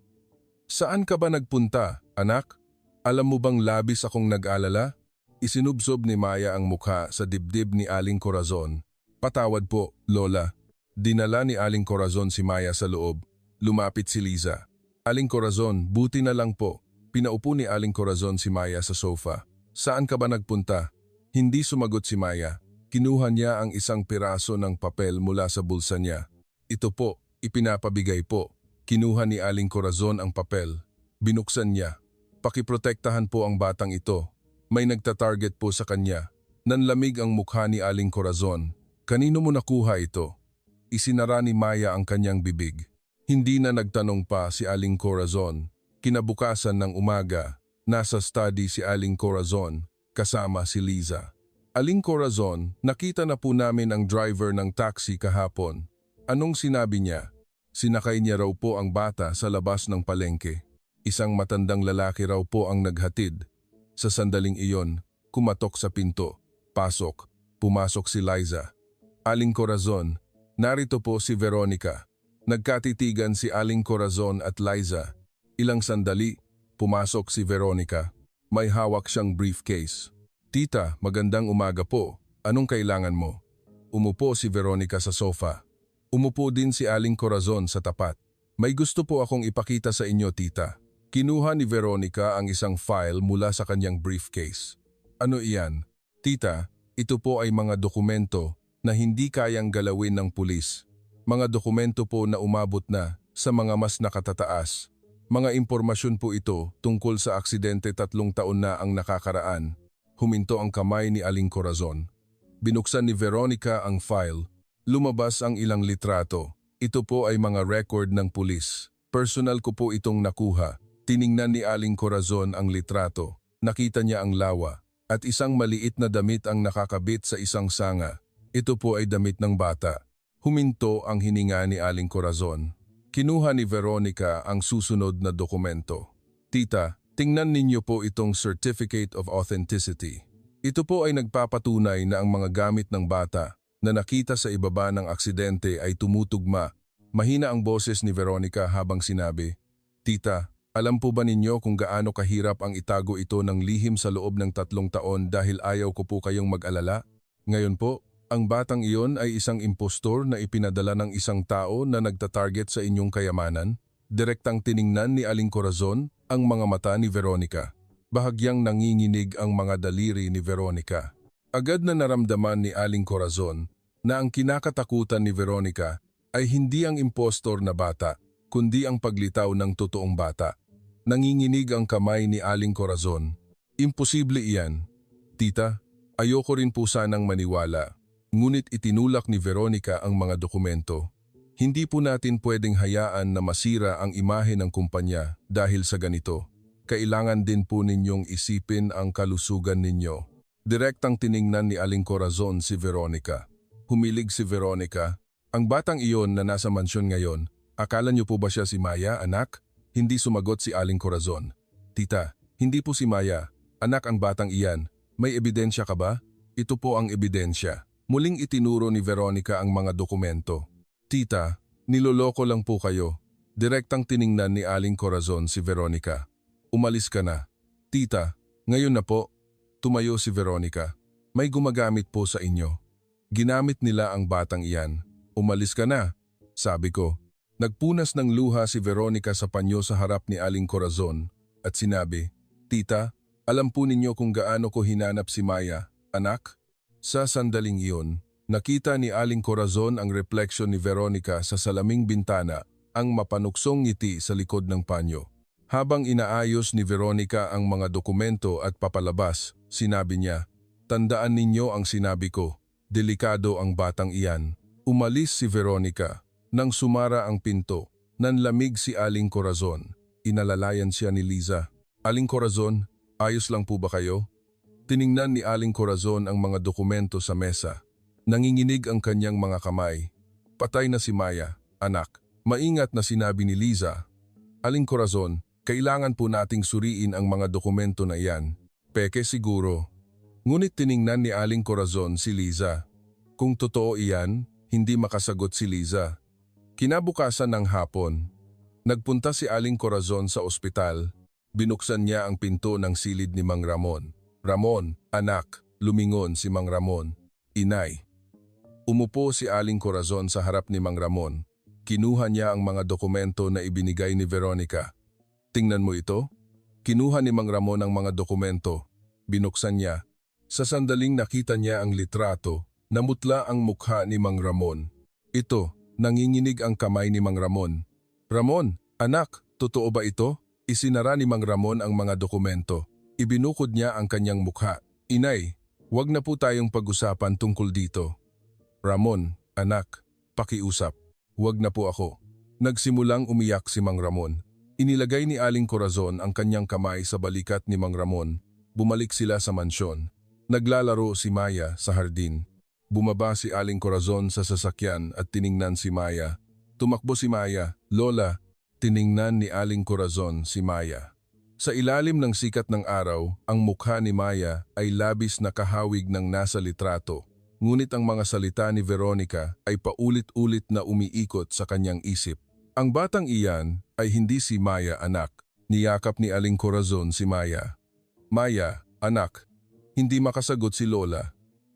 "Saan ka ba nagpunta, anak? Alam mo bang labis akong nag-alala?" Isinubsob ni Maya ang mukha sa dibdib ni Aling Corazon. "Patawad po, Lola." Dinala ni Aling Corazon si Maya sa loob. Lumapit si Liza. "Aling Corazon, buti na lang po." Pinaupo ni Aling Corazon si Maya sa sofa. "Saan ka ba nagpunta?" Hindi sumagot si Maya. Kinuha niya ang isang piraso ng papel mula sa bulsa niya. "Ito po, ipinapabigay po." Kinuha ni Aling Corazon ang papel. Binuksan niya. "Pakiprotektahan po ang batang ito. May nagtatarget po sa kanya." Nanlamig ang mukha ni Aling Corazon. Kanino mo nakuha ito? Isinara ni Maya ang kanyang bibig. Hindi na nagtanong pa si Aling Corazon. Kinabukasan ng umaga, nasa study si Aling Corazon kasama si Liza. Aling Corazon, nakita na po namin ang driver ng taxi kahapon. Anong sinabi niya? Sinakay niya raw po ang bata sa labas ng palengke. Isang matandang lalaki raw po ang naghatid. Sa sandaling iyon, kumatok sa pinto. Pasok. Pumasok si Liza. Aling Corazon, narito po si Veronica. Nagkatitigan si Aling Corazon at Liza. Ilang sandali, pumasok si Veronica. May hawak siyang briefcase. Tita, magandang umaga po. Anong kailangan mo? Umupo si Veronica sa sofa. Umupo din si Aling Corazon sa tapat. May gusto po akong ipakita sa inyo, tita. Kinuha ni Veronica ang isang file mula sa kanyang briefcase. Ano iyan? Tita, ito po ay mga dokumento na hindi kayang galawin ng pulis. Mga dokumento po na umabot na sa mga mas nakatataas. Mga impormasyon po ito tungkol sa aksidente 3 taon na ang nakakaraan. Huminto ang kamay ni Aling Corazon. Binuksan ni Veronica ang file. Lumabas ang ilang litrato. Ito po ay mga record ng pulis. Personal ko po itong nakuha. Tiningnan ni Aling Corazon ang litrato. Nakita niya ang lawa. At isang maliit na damit ang nakakabit sa isang sanga. Ito po ay damit ng bata. Huminto ang hininga ni Aling Corazon. Kinuha ni Veronica ang susunod na dokumento. Tita, tingnan ninyo po itong Certificate of Authenticity. Ito po ay nagpapatunay na ang mga gamit ng bata na nakita sa ibaba ng aksidente ay tumutugma. Mahina ang boses ni Veronica habang sinabi, Tita, alam po ba ninyo kung gaano kahirap ang itago ito ng lihim sa loob ng 3 taon dahil ayaw ko po kayong mag-alala? Ngayon po, ang batang iyon ay isang impostor na ipinadala ng isang tao na nagtatarget sa inyong kayamanan? Direktang tiningnan ni Aling Corazon ang mga mata ni Veronica. Bahagyang nanginginig ang mga daliri ni Veronica. Agad na naramdaman ni Aling Corazon na ang kinakatakutan ni Veronica ay hindi ang impostor na bata, kundi ang paglitaw ng totoong bata. Nanginginig ang kamay ni Aling Corazon. Imposible iyan. Tita, ayoko rin po sanang maniwala. Ngunit itinulak ni Veronica ang mga dokumento. Hindi po natin pwedeng hayaan na masira ang imahe ng kumpanya dahil sa ganito. Kailangan din po ninyong isipin ang kalusugan ninyo. Direktang tiningnan ni Aling Corazon si Veronica. Humilig si Veronica. Ang batang iyon na nasa mansyon ngayon, akala niyo po ba siya si Maya, anak? Hindi sumagot si Aling Corazon. Tita, hindi po si Maya. Anak ang batang iyan. May ebidensya ka ba? Ito po ang ebidensya. Muling itinuro ni Veronica ang mga dokumento. Tita, niloloko lang po kayo. Direktang tiningnan ni Aling Corazon si Veronica. Umalis ka na. Tita, ngayon na po. Tumayo si Veronica. May gumagamit po sa inyo. Ginamit nila ang batang iyan. Umalis ka na, sabi ko. Nagpunas ng luha si Veronica sa panyo sa harap ni Aling Corazon at sinabi, Tita, alam po ninyo kung gaano ko hinanap si Maya, anak? Sa sandaling iyon, nakita ni Aling Corazon ang refleksyon ni Veronica sa salaming bintana, ang mapanuksong ngiti sa likod ng panyo. Habang inaayos ni Veronica ang mga dokumento at papalabas, sinabi niya, Tandaan ninyo ang sinabi ko, delikado ang batang iyan. Umalis si Veronica. Nang sumara ang pinto, nanlamig si Aling Corazon. Inalalayan siya ni Liza. Aling Corazon, ayos lang po ba kayo? Tiningnan ni Aling Corazon ang mga dokumento sa mesa. Nanginginig ang kanyang mga kamay. Patay na si Maya, anak. Maingat na sinabi ni Liza. Aling Corazon, kailangan po nating suriin ang mga dokumento na iyan. Peke siguro. Ngunit tiningnan ni Aling Corazon si Liza. Kung totoo iyan, hindi makasagot si Liza. Kinabukasan ng hapon, nagpunta si Aling Corazon sa ospital. Binuksan niya ang pinto ng silid ni Mang Ramon. Ramon, anak, lumingon si Mang Ramon. Inay. Umupo si Aling Corazon sa harap ni Mang Ramon. Kinuha niya ang mga dokumento na ibinigay ni Veronica. Tingnan mo ito? Kinuha ni Mang Ramon ang mga dokumento. Binuksan niya. Sa sandaling nakita niya ang litrato, namutla ang mukha ni Mang Ramon. Ito. Nanginginig ang kamay ni Mang Ramon. Ramon, anak, totoo ba ito? Isinara ni Mang Ramon ang mga dokumento. Ibinukod niya ang kanyang mukha. Inay, Huwag na po tayong pag-usapan tungkol dito. Ramon, anak, pakiusap. Huwag na po ako. Nagsimulang umiyak si Mang Ramon. Inilagay ni Aling Corazon ang kanyang kamay sa balikat ni Mang Ramon. Bumalik sila sa mansyon. Naglalaro si Maya sa hardin. Bumaba si Aling Corazon sa sasakyan at tiningnan si Maya. Tumakbo si Maya. Lola, tiningnan ni Aling Corazon si Maya. Sa ilalim ng sikat ng araw, ang mukha ni Maya ay labis na kahawig ng nasa litrato. Ngunit ang mga salita ni Veronica ay paulit-ulit na umiikot sa kanyang isip. Ang batang iyan ay hindi si Maya, anak. Niyakap ni Aling Corazon si Maya. Maya, anak, hindi makasagot si Lola.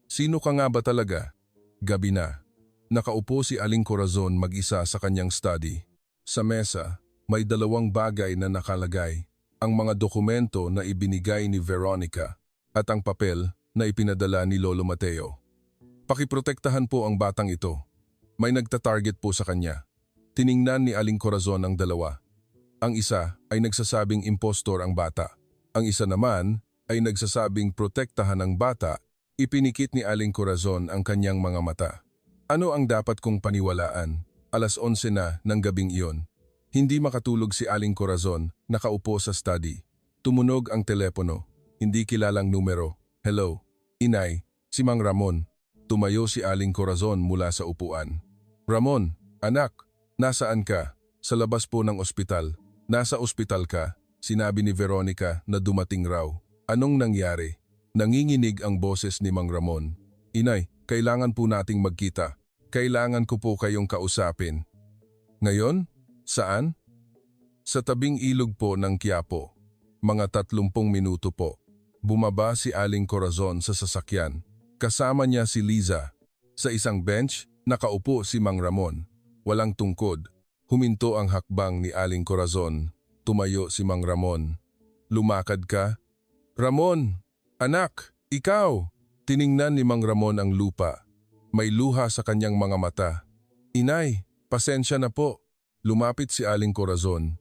Sino ka nga ba talaga? Gabi na. Nakaupo si Aling Corazon mag-isa sa kanyang study. Sa mesa, may dalawang bagay na nakalagay. Ang mga dokumento na ibinigay ni Veronica at ang papel na ipinadala ni Lolo Mateo. Pakiprotektahan po ang batang ito. May nagtatarget po sa kanya. Tiningnan ni Aling Corazon ang dalawa. Ang isa ay nagsasabing impostor ang bata. Ang isa naman ay nagsasabing protektahan ang bata. Ipinikit ni Aling Corazon ang kanyang mga mata. Ano ang dapat kong paniwalaan? 11:00 na ng gabing iyon. Hindi makatulog si Aling Corazon, nakaupo sa study. Tumunog ang telepono. Hindi kilalang numero. Hello, inay, si Mang Ramon. Tumayo si Aling Corazon mula sa upuan. Ramon, anak, nasaan ka? Sa labas po ng ospital. Nasa ospital ka, sinabi ni Veronica na dumating raw. Anong nangyari? Nanginginig ang boses ni Mang Ramon. Inay, kailangan po nating magkita. Kailangan ko po kayong kausapin. Ngayon? Saan? Sa tabing ilog po ng Quiapo. Mga 30 minuto po. Bumaba si Aling Corazon sa sasakyan. Kasama niya si Liza. Sa isang bench, nakaupo si Mang Ramon. Walang tungkod. Huminto ang hakbang ni Aling Corazon. Tumayo si Mang Ramon. Lumakad ka? Ramon! Anak! Ikaw! Tiningnan ni Mang Ramon ang lupa. May luha sa kanyang mga mata. Inay, pasensya na po. Lumapit si Aling Corazon.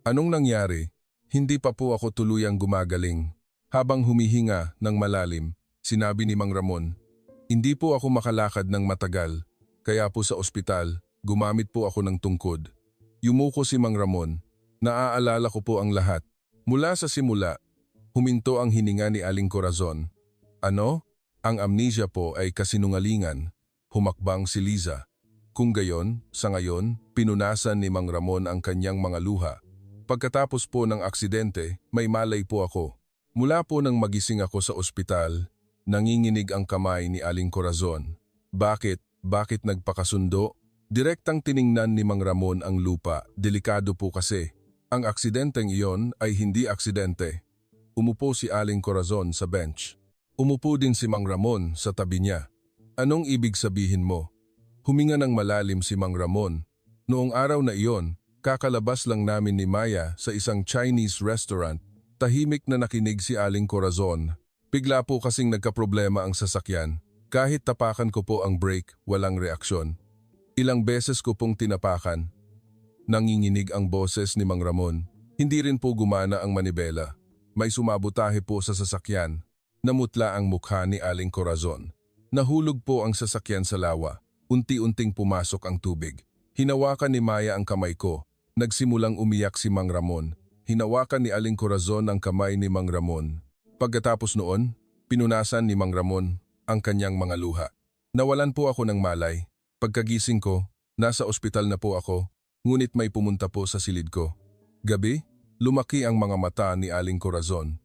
Anong nangyari? Hindi pa po ako tuluyang gumagaling. Habang humihinga ng malalim, sinabi ni Mang Ramon, hindi po ako makalakad ng matagal. Kaya po sa ospital, gumamit po ako ng tungkod. Yumuko si Mang Ramon. Naaalala ko po ang lahat. Mula sa simula, huminto ang hininga ni Aling Corazon. Ano? Ang amnesia po ay kasinungalingan. Humakbang si Liza. Kung gayon, sa ngayon, pinunasan ni Mang Ramon ang kanyang mga luha. Pagkatapos po ng aksidente, may malay po ako. Mula po nang magising ako sa ospital, nanginginig ang kamay ni Aling Corazon. Bakit? Bakit nagpakasundo? Direktang tiningnan ni Mang Ramon ang lupa. Delikado po kasi. Ang aksidenteng iyon ay hindi aksidente. Umupo si Aling Corazon sa bench. Umupo din si Mang Ramon sa tabi niya. Anong ibig sabihin mo? Huminga ng malalim si Mang Ramon. Noong araw na iyon, kakalabas lang namin ni Maya sa isang Chinese restaurant. Tahimik na nakinig si Aling Corazon. Bigla po kasing nagkaproblema ang sasakyan. Kahit tapakan ko po ang brake, walang reaksyon. Ilang beses ko pong tinapakan. Nanginginig ang boses ni Mang Ramon. Hindi rin po gumana ang manibela. May sumabotahe po sa sasakyan. Namutla ang mukha ni Aling Corazon. Nahulog po ang sasakyan sa lawa. Unti-unting pumasok ang tubig. Hinawakan ni Maya ang kamay ko. Nagsimulang umiyak si Mang Ramon. Hinawakan ni Aling Corazon ang kamay ni Mang Ramon. Pagkatapos noon, pinunasan ni Mang Ramon ang kanyang mga luha. Nawalan po ako ng malay. Pagkagising ko, nasa ospital na po ako, ngunit may pumunta po sa silid ko. Gabi, lumaki ang mga mata ni Aling Corazon.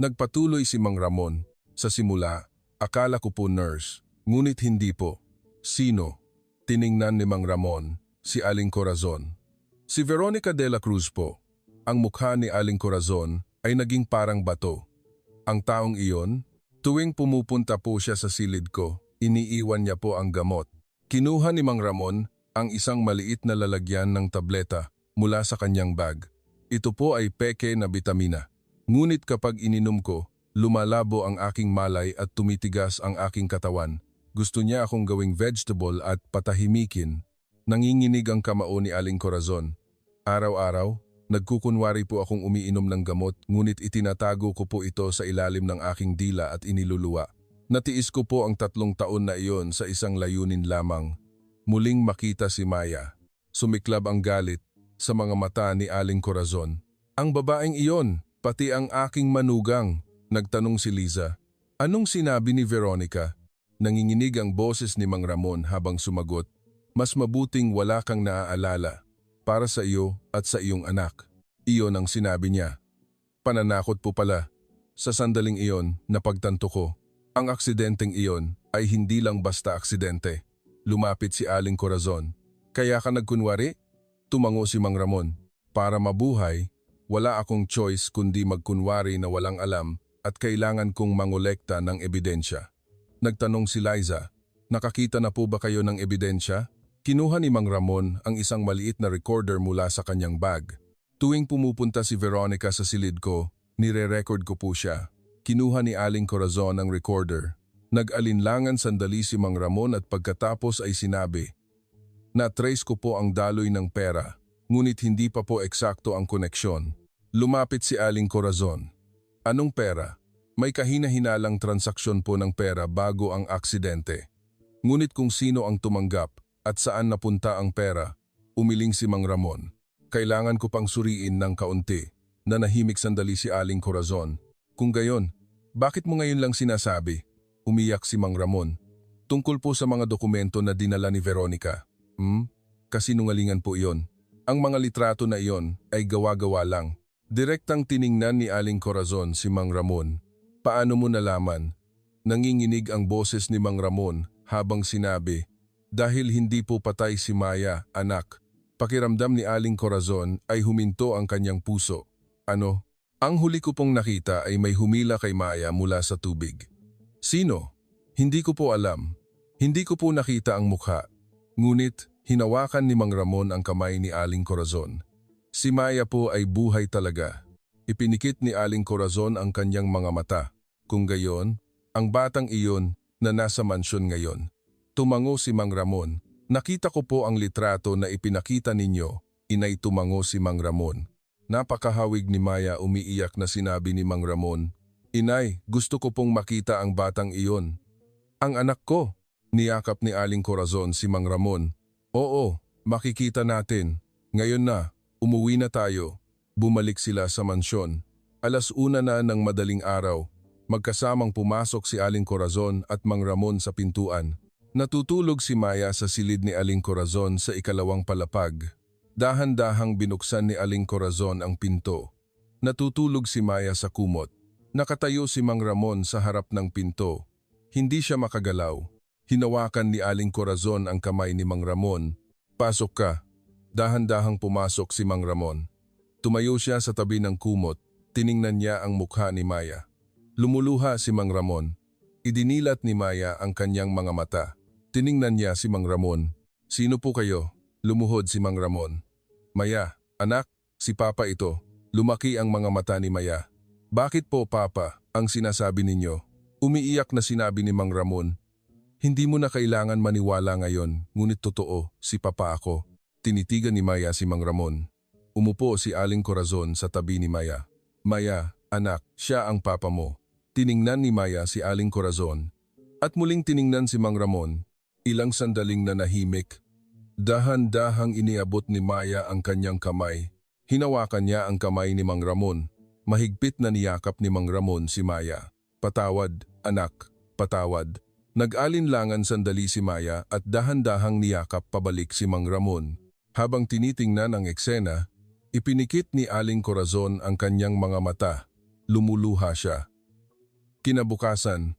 Nagpatuloy si Mang Ramon. Sa simula, akala ko po nurse, ngunit hindi po. Sino? Tiningnan ni Mang Ramon, si Aling Corazon. Si Veronica de la Cruz po. Ang mukha ni Aling Corazon ay naging parang bato. Ang taong iyon, tuwing pumupunta po siya sa silid ko, iniiwan niya po ang gamot. Kinuha ni Mang Ramon ang isang maliit na lalagyan ng tableta mula sa kanyang bag. Ito po ay peke na bitamina. Ngunit kapag ininom ko, lumalabo ang aking malay at tumitigas ang aking katawan. Gusto niya akong gawing vegetable at patahimikin. Nanginginig ang kamao ni Aling Corazon. Araw-araw, nagkukunwari po akong umiinom ng gamot ngunit itinatago ko po ito sa ilalim ng aking dila at iniluluwa. Natiis ko po ang 3 taon na iyon sa isang layunin lamang. Muling makita si Maya. Sumiklab ang galit sa mga mata ni Aling Corazon. Ang babaeng iyon, pati ang aking manugang, nagtanong si Liza. Anong sinabi ni Veronica? Nanginginig ang boses ni Mang Ramon habang sumagot. Mas mabuting wala kang naaalala para sa iyo at sa iyong anak. Iyon ang sinabi niya. Pananakot po pala. Sa sandaling iyon, napagtanto ko. Ang aksidenteng iyon ay hindi lang basta aksidente. Lumapit si Aling Corazon. Kaya ka nagkunwari? Tumango si Mang Ramon. Para mabuhay, wala akong choice kundi magkunwari na walang alam at kailangan kong mangolekta ng ebidensya. Nagtanong si Liza, nakakita na po ba kayo ng ebidensya? Kinuha ni Mang Ramon ang isang maliit na recorder mula sa kanyang bag. Tuwing pumupunta si Veronica sa silid ko, nire-record ko po siya. Kinuha ni Aling Corazon ang recorder. Nag-alinlangan sandali si Mang Ramon at pagkatapos ay sinabi, na-trace ko po ang daloy ng pera, ngunit hindi pa po eksakto ang koneksyon. Lumapit si Aling Corazon. Anong pera? May kahina-hinalang transaksyon po ng pera bago ang aksidente. Ngunit kung sino ang tumanggap at saan napunta ang pera, umiling si Mang Ramon. Kailangan ko pang suriin ng kaunti. Nanahimik sandali si Aling Corazon. Kung gayon, bakit mo ngayon lang sinasabi? Umiyak si Mang Ramon. Tungkol po sa mga dokumento na dinala ni Veronica. Kasinungalingan po iyon. Ang mga litrato na iyon ay gawa-gawa lang. Direktang tiningnan ni Aling Corazon si Mang Ramon. Paano mo nalaman? Nanginginig ang boses ni Mang Ramon habang sinabi, dahil hindi po patay si Maya, anak. Pakiramdam ni Aling Corazon ay huminto ang kanyang puso. Ano? Ang huli ko pong nakita ay may humila kay Maya mula sa tubig. Sino? Hindi ko po alam. Hindi ko po nakita ang mukha. Ngunit, hinawakan ni Mang Ramon ang kamay ni Aling Corazon. Si Maya po ay buhay talaga. Ipinikit ni Aling Corazon ang kanyang mga mata. Kung gayon, ang batang iyon na nasa mansyon ngayon. Tumango si Mang Ramon. Nakita ko po ang litrato na ipinakita ninyo. Inay, tumango si Mang Ramon. Napakahawig ni Maya, umiiyak na sinabi ni Mang Ramon. Inay, gusto ko pong makita ang batang iyon. Ang anak ko, niyakap ni Aling Corazon si Mang Ramon. Oo, makikita natin. Ngayon na, umuwi na tayo. Bumalik sila sa mansyon. 1:00 na ng madaling araw. Magkasamang pumasok si Aling Corazon at Mang Ramon sa pintuan. Natutulog si Maya sa silid ni Aling Corazon sa ikalawang palapag. Dahan-dahang binuksan ni Aling Corazon ang pinto. Natutulog si Maya sa kumot. Nakatayo si Mang Ramon sa harap ng pinto. Hindi siya makagalaw. Hinawakan ni Aling Corazon ang kamay ni Mang Ramon. Pasok ka. Dahan-dahang pumasok si Mang Ramon. Tumayo siya sa tabi ng kumot. Tiningnan niya ang mukha ni Maya. Lumuluha si Mang Ramon. Idinilat ni Maya ang kanyang mga mata. Tiningnan niya si Mang Ramon. Sino po kayo? Lumuhod si Mang Ramon. Maya, anak, si Papa ito. Lumaki ang mga mata ni Maya. Bakit po, Papa, ang sinasabi ninyo? Umiiyak na sinabi ni Mang Ramon. Hindi mo na kailangan maniwala ngayon, ngunit totoo, si Papa ako. Tinitigan ni Maya si Mang Ramon. Umupo si Aling Corazon sa tabi ni Maya. Maya, anak, siya ang Papa mo. Tiningnan ni Maya si Aling Corazon. At muling tiningnan si Mang Ramon. Ilang sandaling nanahimik. Dahan-dahang iniabot ni Maya ang kanyang kamay. Hinawakan niya ang kamay ni Mang Ramon. Mahigpit na niyakap ni Mang Ramon si Maya. Patawad, anak, patawad. Nag-alinlangan sandali si Maya at dahan-dahang niyakap pabalik si Mang Ramon. Habang tinitingnan ang eksena, ipinikit ni Aling Corazon ang kanyang mga mata. Lumuluha siya. Kinabukasan,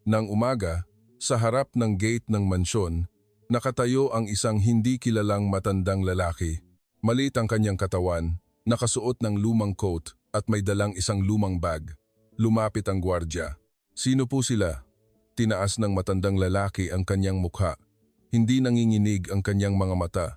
ng umaga, sa harap ng gate ng mansyon, nakatayo ang isang hindi kilalang matandang lalaki. Maliit ang kanyang katawan, nakasuot ng lumang coat at may dalang isang lumang bag. Lumapit ang gwardya. Sino po sila? Tinaas ng matandang lalaki ang kanyang mukha. Hindi nanginginig ang kanyang mga mata.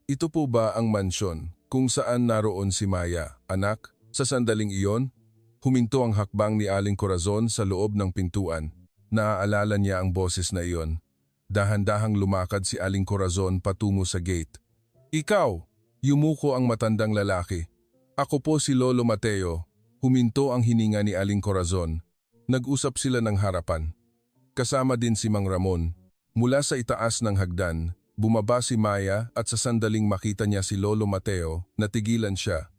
Ito po ba ang mansyon kung saan naroon si Maya, anak? Sa sandaling iyon, huminto ang hakbang ni Aling Corazon sa loob ng pintuan. Naaalala niya ang boses na iyon. Dahan-dahang lumakad si Aling Corazon patungo sa gate. Ikaw! Yumuko ang matandang lalaki. Ako po si Lolo Mateo. Huminto ang hininga ni Aling Corazon. Nag-usap sila ng harapan. Kasama din si Mang Ramon. Mula sa itaas ng hagdan, bumaba si Maya at sa sandaling makita niya si Lolo Mateo, natigilan siya.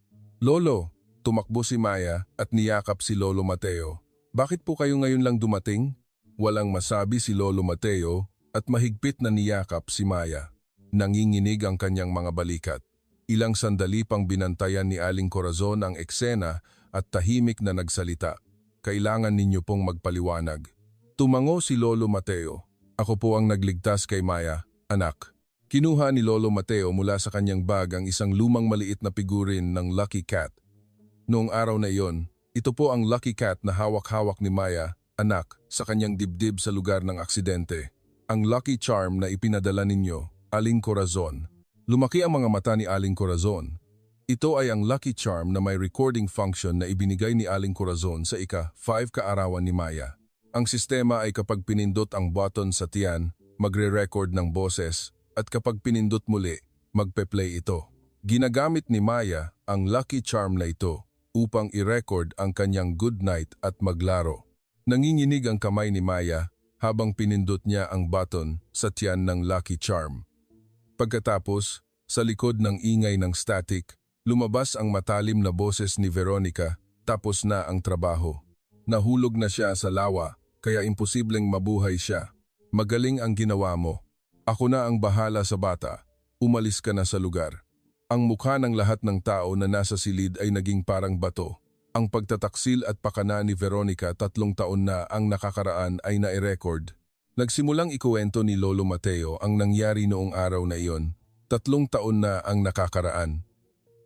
"Lolo!" Tumakbo si Maya at niyakap si Lolo Mateo. "Bakit po kayo ngayon lang dumating?" Walang masabi si Lolo Mateo at mahigpit na niyakap si Maya. Nanginginig ang kanyang mga balikat. Ilang sandali pang binantayan ni Aling Corazon ang eksena at tahimik na nagsalita. "Kailangan ninyo pong magpaliwanag." Tumango si Lolo Mateo. "Ako po ang nagligtas kay Maya, anak." Kinuha ni Lolo Mateo mula sa kanyang bag ang isang lumang maliit na figurin ng Lucky Cat. Noong araw na iyon, ito po ang Lucky Cat na hawak-hawak ni Maya, anak, sa kanyang dibdib sa lugar ng aksidente. Ang Lucky Charm na ipinadala ninyo, Aling Corazon. Lumaki ang mga mata ni Aling Corazon. Ito ay ang Lucky Charm na may recording function na ibinigay ni Aling Corazon sa ika-5 kaarawan ni Maya. Ang sistema ay kapag pinindot ang button sa tiyan, magre-record ng boses at kapag pinindot muli, magpe-play ito. Ginagamit ni Maya ang Lucky Charm na ito upang i-record ang kanyang good night at maglaro. Nanginginig ang kamay ni Maya habang pinindot niya ang button sa tiyan ng Lucky Charm. Pagkatapos, sa likod ng ingay ng static, lumabas ang matalim na boses ni Veronica, "Tapos na ang trabaho. Nahulog na siya sa lawa, kaya imposibleng mabuhay siya. Magaling ang ginawa mo. Ako na ang bahala sa bata. Umalis ka na sa lugar." Ang mukha ng lahat ng tao na nasa silid ay naging parang bato. Ang pagtataksil at pakana ni Veronica 3 taon na ang nakakaraan ay nai-record. Nagsimulang ikuwento ni Lolo Mateo ang nangyari noong araw na iyon. 3 taon na ang nakakaraan.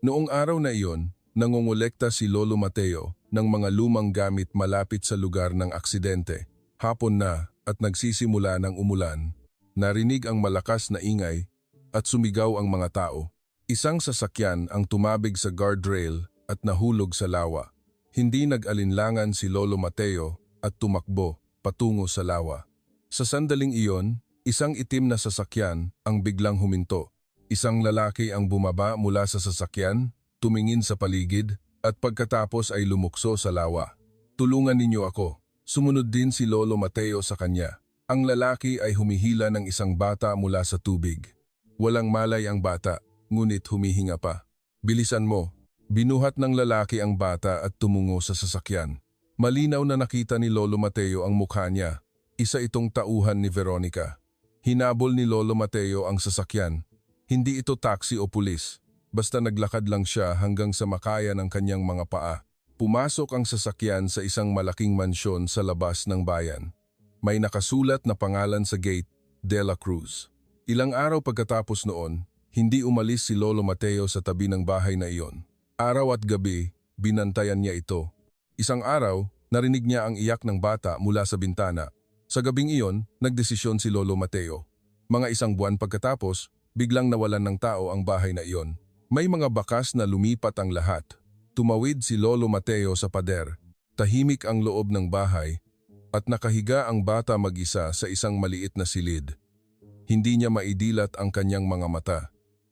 Noong araw na iyon, nangongolekta si Lolo Mateo ng mga lumang gamit malapit sa lugar ng aksidente. Hapon na at nagsisimula ng umulan. Narinig ang malakas na ingay at sumigaw ang mga tao. Isang sasakyan ang tumabig sa guardrail at nahulog sa lawa. Hindi nag-alinlangan si Lolo Mateo at tumakbo patungo sa lawa. Sa sandaling iyon, isang itim na sasakyan ang biglang huminto. Isang lalaki ang bumaba mula sa sasakyan, tumingin sa paligid at pagkatapos ay lumukso sa lawa. "Tulungan ninyo ako." Sumunod din si Lolo Mateo sa kanya. Ang lalaki ay humihila ng isang bata mula sa tubig. Walang malay ang bata, ngunit humihinga pa. "Bilisan mo." Binuhat ng lalaki ang bata at tumungo sa sasakyan. Malinaw na nakita ni Lolo Mateo ang mukha niya. Isa itong tauhan ni Veronica. Hinabol ni Lolo Mateo ang sasakyan. Hindi ito taxi o pulis. Basta naglakad lang siya hanggang sa makaya ng kanyang mga paa. Pumasok ang sasakyan sa isang malaking mansyon sa labas ng bayan. May nakasulat na pangalan sa gate, De La Cruz. Ilang araw pagkatapos noon, hindi umalis si Lolo Mateo sa tabi ng bahay na iyon. Araw at gabi, binantayan niya ito. Isang araw, narinig niya ang iyak ng bata mula sa bintana. Sa gabing iyon, nagdesisyon si Lolo Mateo. Mga 1 buwan pagkatapos, biglang nawalan ng tao ang bahay na iyon. May mga bakas na lumipat ang lahat. Tumawid si Lolo Mateo sa pader. Tahimik ang loob ng bahay at nakahiga ang bata mag-isa sa isang maliit na silid. Hindi niya maidilat ang kanyang mga mata.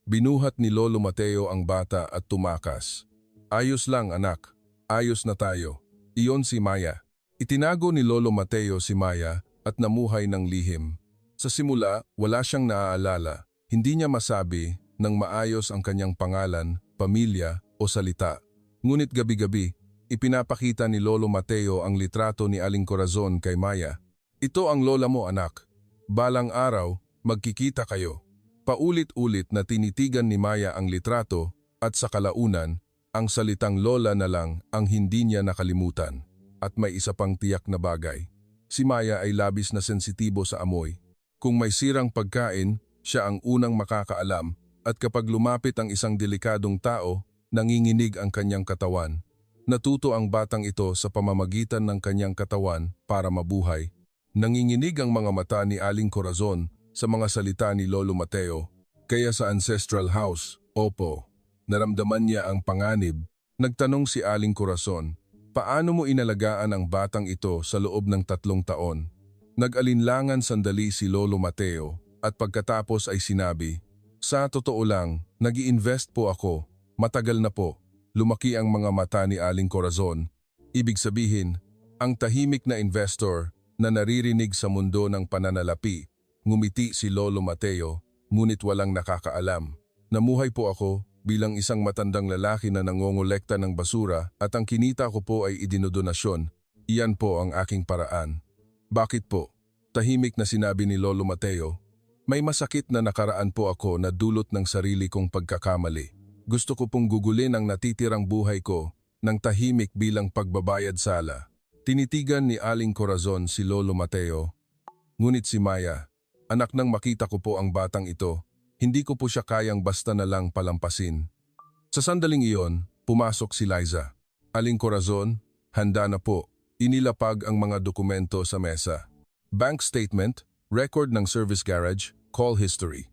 Binuhat ni Lolo Mateo ang bata at tumakas. "Ayos lang anak, ayos na tayo." Iyon si Maya. Itinago ni Lolo Mateo si Maya at namuhay ng lihim. Sa simula, wala siyang naaalala. Hindi niya masabi ng maayos ang kanyang pangalan, pamilya o salita. Ngunit gabi-gabi, ipinapakita ni Lolo Mateo ang litrato ni Aling Corazon kay Maya. "Ito ang lola mo anak. Balang araw, magkikita kayo." Paulit-ulit na tinitigan ni Maya ang litrato at sa kalaunan, ang salitang lola na lang ang hindi niya nakalimutan. At may isa pang tiyak na bagay. Si Maya ay labis na sensitibo sa amoy. Kung may sirang pagkain, siya ang unang makakaalam at kapag lumapit ang isang delikadong tao, nanginginig ang kanyang katawan. Natuto ang batang ito sa pamamagitan ng kanyang katawan para mabuhay. Nanginginig ang mga mata ni Aling Corazon sa mga salita ni Lolo Mateo. Kaya sa ancestral house, opo, naramdaman niya ang panganib. Nagtanong si Aling Corazon, "Paano mo inalagaan ang batang ito sa loob ng 3 taon?" Nag-alinlangan sandali si Lolo Mateo at pagkatapos ay sinabi, "Sa totoo lang, nag-i-invest po ako. Matagal na po." Lumaki ang mga mata ni Aling Corazon. Ibig sabihin, ang tahimik na investor na naririnig sa mundo ng pananalapi. Ngumiti si Lolo Mateo, ngunit walang nakakaalam. Namuhay po ako bilang isang matandang lalaki na nangongolekta ng basura at ang kinita ko po ay idinodonasyon. Iyan po ang aking paraan. Bakit po? Tahimik na sinabi ni Lolo Mateo. May masakit na nakaraan po ako na dulot ng sarili kong pagkakamali. Gusto ko pong gugulin ang natitirang buhay ko ng tahimik bilang pagbabayad sala. Tinitigan ni Aling Corazon si Lolo Mateo. Ngunit si Maya, anak nang makita ko po ang batang ito, hindi ko po siya kayang basta na lang palampasin. Sa sandaling iyon, pumasok si Liza. Aling Corazon, handa na po. Inilapag ang mga dokumento sa mesa. Bank statement, record ng service garage, call history.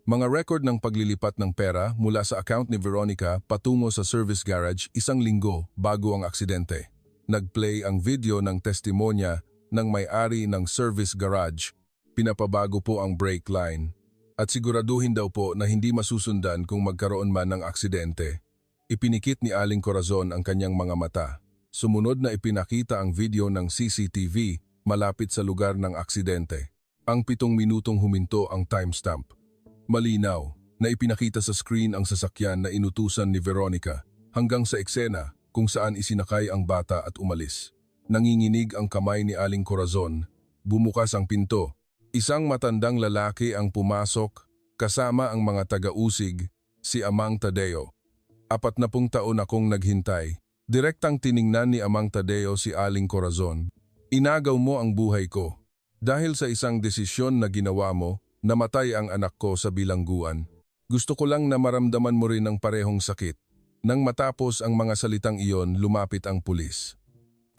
Mga record ng paglilipat ng pera mula sa account ni Veronica patungo sa service garage 1 linggo bago ang aksidente. Nag-play ang video ng testimonya ng may-ari ng service garage. Pinapabago po ang brake line. At siguraduhin daw po na hindi masusundan kung magkaroon man ng aksidente. Ipinikit ni Aling Corazon ang kanyang mga mata. Sumunod na ipinakita ang video ng CCTV malapit sa lugar ng aksidente. Ang 7 minutong huminto ang timestamp. Malinaw na ipinakita sa screen ang sasakyan na inutusan ni Veronica hanggang sa eksena kung saan isinakay ang bata at umalis. Nanginginig ang kamay ni Aling Corazon. Bumukas ang pinto. Isang matandang lalaki ang pumasok kasama ang mga taga-usig, si Amang Tadeo. 40 taon akong naghintay. Direktang tiningnan ni Amang Tadeo si Aling Corazon. Inagaw mo ang buhay ko. Dahil sa isang desisyon na ginawa mo, namatay ang anak ko sa bilangguan. Gusto ko lang na maramdaman mo rin ang parehong sakit. Nang matapos ang mga salitang iyon, lumapit ang pulis.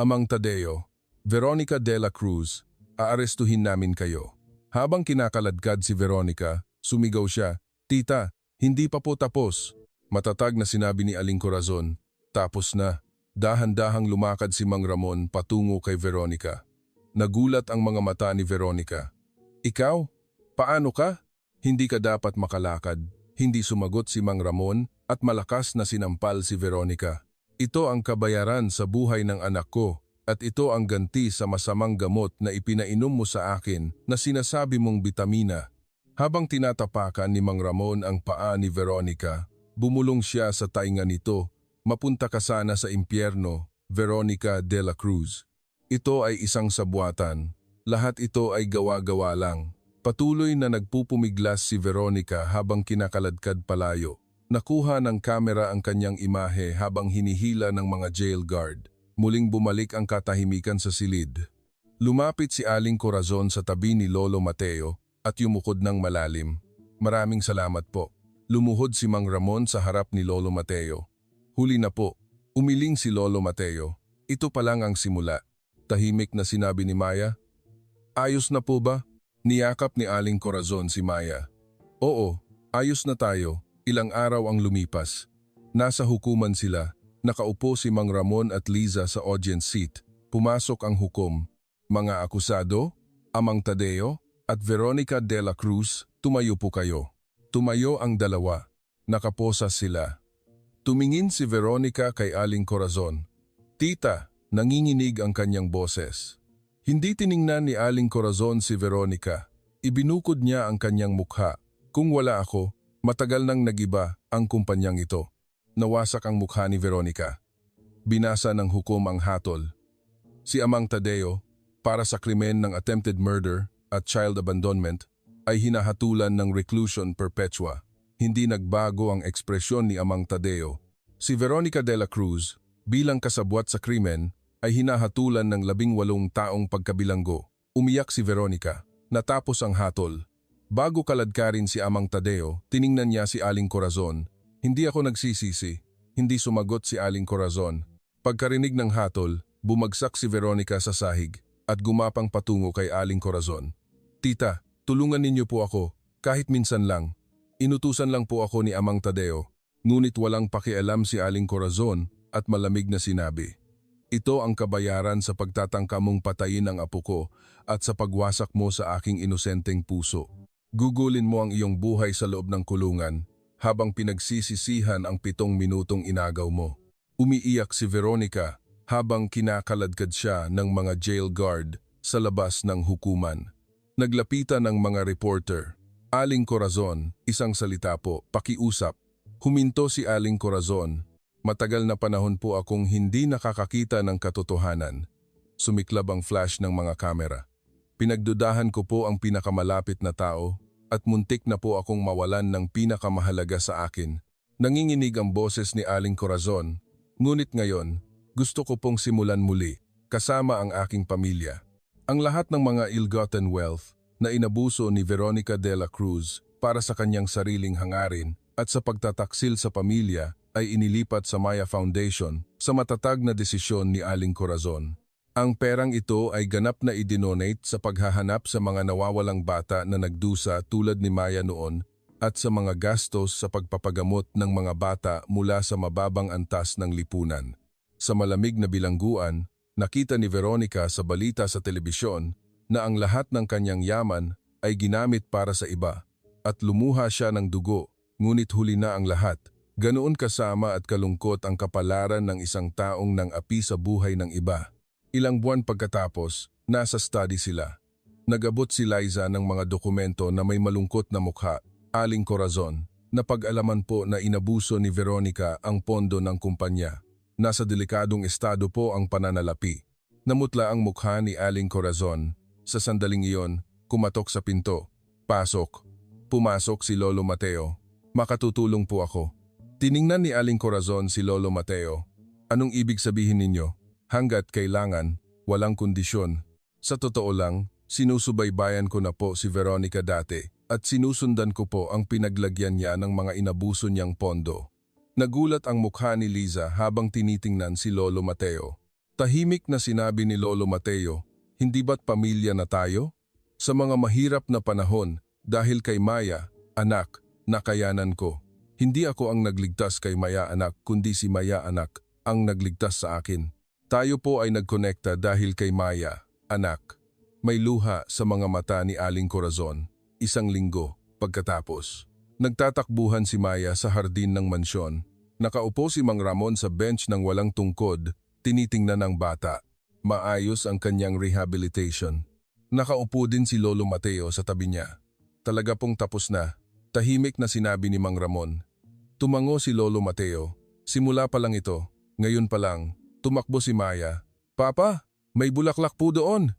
Amang Tadeo, Veronica de la Cruz, aarestuhin namin kayo. Habang kinakaladkad si Veronica, sumigaw siya, Tita, hindi pa po tapos. Matatag na sinabi ni Aling Corazon, tapos na. Dahan-dahang lumakad si Mang Ramon patungo kay Veronica. Nagulat ang mga mata ni Veronica. Ikaw? Paano ka? Hindi ka dapat makalakad. Hindi sumagot si Mang Ramon at malakas na sinampal si Veronica. Ito ang kabayaran sa buhay ng anak ko at ito ang ganti sa masamang gamot na ipinainom mo sa akin na sinasabi mong bitamina. Habang tinatapakan ni Mang Ramon ang paa ni Veronica, bumulong siya sa tainga nito. Mapunta ka sana sa impyerno, Veronica de la Cruz. Ito ay isang sabuatan. Lahat ito ay gawa-gawa lang. Patuloy na nagpupumiglas si Veronica habang kinakaladkad palayo. Nakuha ng kamera ang kanyang imahe habang hinihila ng mga jail guard. Muling bumalik ang katahimikan sa silid. Lumapit si Aling Corazon sa tabi ni Lolo Mateo at yumukod ng malalim. Maraming salamat po. Lumuhod si Mang Ramon sa harap ni Lolo Mateo. Huli na po. Umiling si Lolo Mateo. Ito pa lang ang simula. Tahimik na sinabi ni Maya. Ayos na po ba? Niyakap ni Aling Corazon si Maya. Oo, ayos na tayo. Ilang araw ang lumipas. Nasa hukuman sila. Nakaupo si Mang Ramon at Liza sa audience seat. Pumasok ang hukom. Mga akusado, Amang Tadeo at Veronica de la Cruz, tumayo po kayo. Tumayo ang dalawa. Nakaposas sila. Tumingin si Veronica kay Aling Corazon. Tita, nanginginig ang kanyang boses. Hindi tiningnan ni Aling Corazon si Veronica. Ibinukod niya ang kanyang mukha. Kung wala ako, matagal nang nagiba ang kumpanyang ito. Nawasak ang mukha ni Veronica. Binasa ng hukom ang hatol. Si Amang Tadeo, para sa krimen ng attempted murder at child abandonment, ay hinahatulan ng reclusion perpetua. Hindi nagbago ang ekspresyon ni Amang Tadeo. Si Veronica de la Cruz, bilang kasabwat sa krimen, ay hinahatulan ng 18 taong pagkabilanggo. Umiyak si Veronica. Natapos ang hatol. Bago kaladkarin si Amang Tadeo, tiningnan niya si Aling Corazon. Hindi ako nagsisisi. Hindi sumagot si Aling Corazon. Pagkarinig ng hatol, bumagsak si Veronica sa sahig at gumapang patungo kay Aling Corazon. Tita, tulungan ninyo po ako, kahit minsan lang. Inutusan lang po ako ni Amang Tadeo, ngunit walang pakialam si Aling Corazon at malamig na sinabi. Ito ang kabayaran sa pagtatangka mong patayin ang apo ko at sa pagwasak mo sa aking inosenteng puso. Gugulin mo ang iyong buhay sa loob ng kulungan habang pinagsisisihan ang 7 minutong inagaw mo. Umiiyak si Veronica habang kinakaladkad siya ng mga jail guard sa labas ng hukuman. Naglapitan ang mga reporter. Aling Corazon, isang salita po, pakiusap. Huminto si Aling Corazon. Matagal na panahon po akong hindi nakakakita ng katotohanan. Sumiklab ang flash ng mga kamera. Pinagdudahan ko po ang pinakamalapit na tao at muntik na po akong mawalan ng pinakamahalaga sa akin. Nanginginig ang boses ni Aling Corazon, ngunit ngayon, gusto ko pong simulan muli, kasama ang aking pamilya. Ang lahat ng mga ill-gotten wealth na inabuso ni Veronica de la Cruz para sa kanyang sariling hangarin at sa pagtataksil sa pamilya ay inilipat sa Maya Foundation sa matatag na desisyon ni Aling Corazon. Ang perang ito ay ganap na idinonate sa paghahanap sa mga nawawalang bata na nagdusa tulad ni Maya noon at sa mga gastos sa pagpapagamot ng mga bata mula sa mababang antas ng lipunan. Sa malamig na bilangguan, nakita ni Veronica sa balita sa telebisyon na ang lahat ng kanyang yaman ay ginamit para sa iba at lumuha siya ng dugo, ngunit huli na ang lahat. Ganoon kasama at kalungkot ang kapalaran ng isang taong nang api sa buhay ng iba. Ilang buwan pagkatapos, nasa study sila. Nagabot si Liza ng mga dokumento na may malungkot na mukha, Aling Corazon, na pag-alaman po na inabuso ni Veronica ang pondo ng kumpanya. Nasa delikadong estado po ang pananalapi. Namutla ang mukha ni Aling Corazon. Sa sandaling iyon, kumatok sa pinto. Pasok. Pumasok si Lolo Mateo. Makatutulong po ako. Tiningnan ni Aling Corazon si Lolo Mateo. Anong ibig sabihin ninyo? Hanggat kailangan, walang kondisyon. Sa totoo lang, sinusubaybayan ko na po si Veronica dati at sinusundan ko po ang pinaglagyan niya ng mga inabuso niyang pondo. Nagulat ang mukha ni Liza habang tinitingnan si Lolo Mateo. Tahimik na sinabi ni Lolo Mateo, hindi ba't pamilya na tayo? Sa mga mahirap na panahon, dahil kay Maya, anak, nakayanan ko. Hindi ako ang nagligtas kay Maya anak, kundi si Maya anak ang nagligtas sa akin. Tayo po ay nagkonekta dahil kay Maya, anak. May luha sa mga mata ni Aling Corazon. Isang linggo pagkatapos, nagtatakbuhan si Maya sa hardin ng mansyon. Nakaupo si Mang Ramon sa bench ng walang tungkod, tinitingnan ang bata. Maayos ang kanyang rehabilitation. Nakaupo din si Lolo Mateo sa tabi niya. Talaga pong tapos na. Tahimik na sinabi ni Mang Ramon. Tumango si Lolo Mateo. Simula pa lang ito, ngayon pa lang. Tumakbo si Maya. Papa, may bulaklak po doon.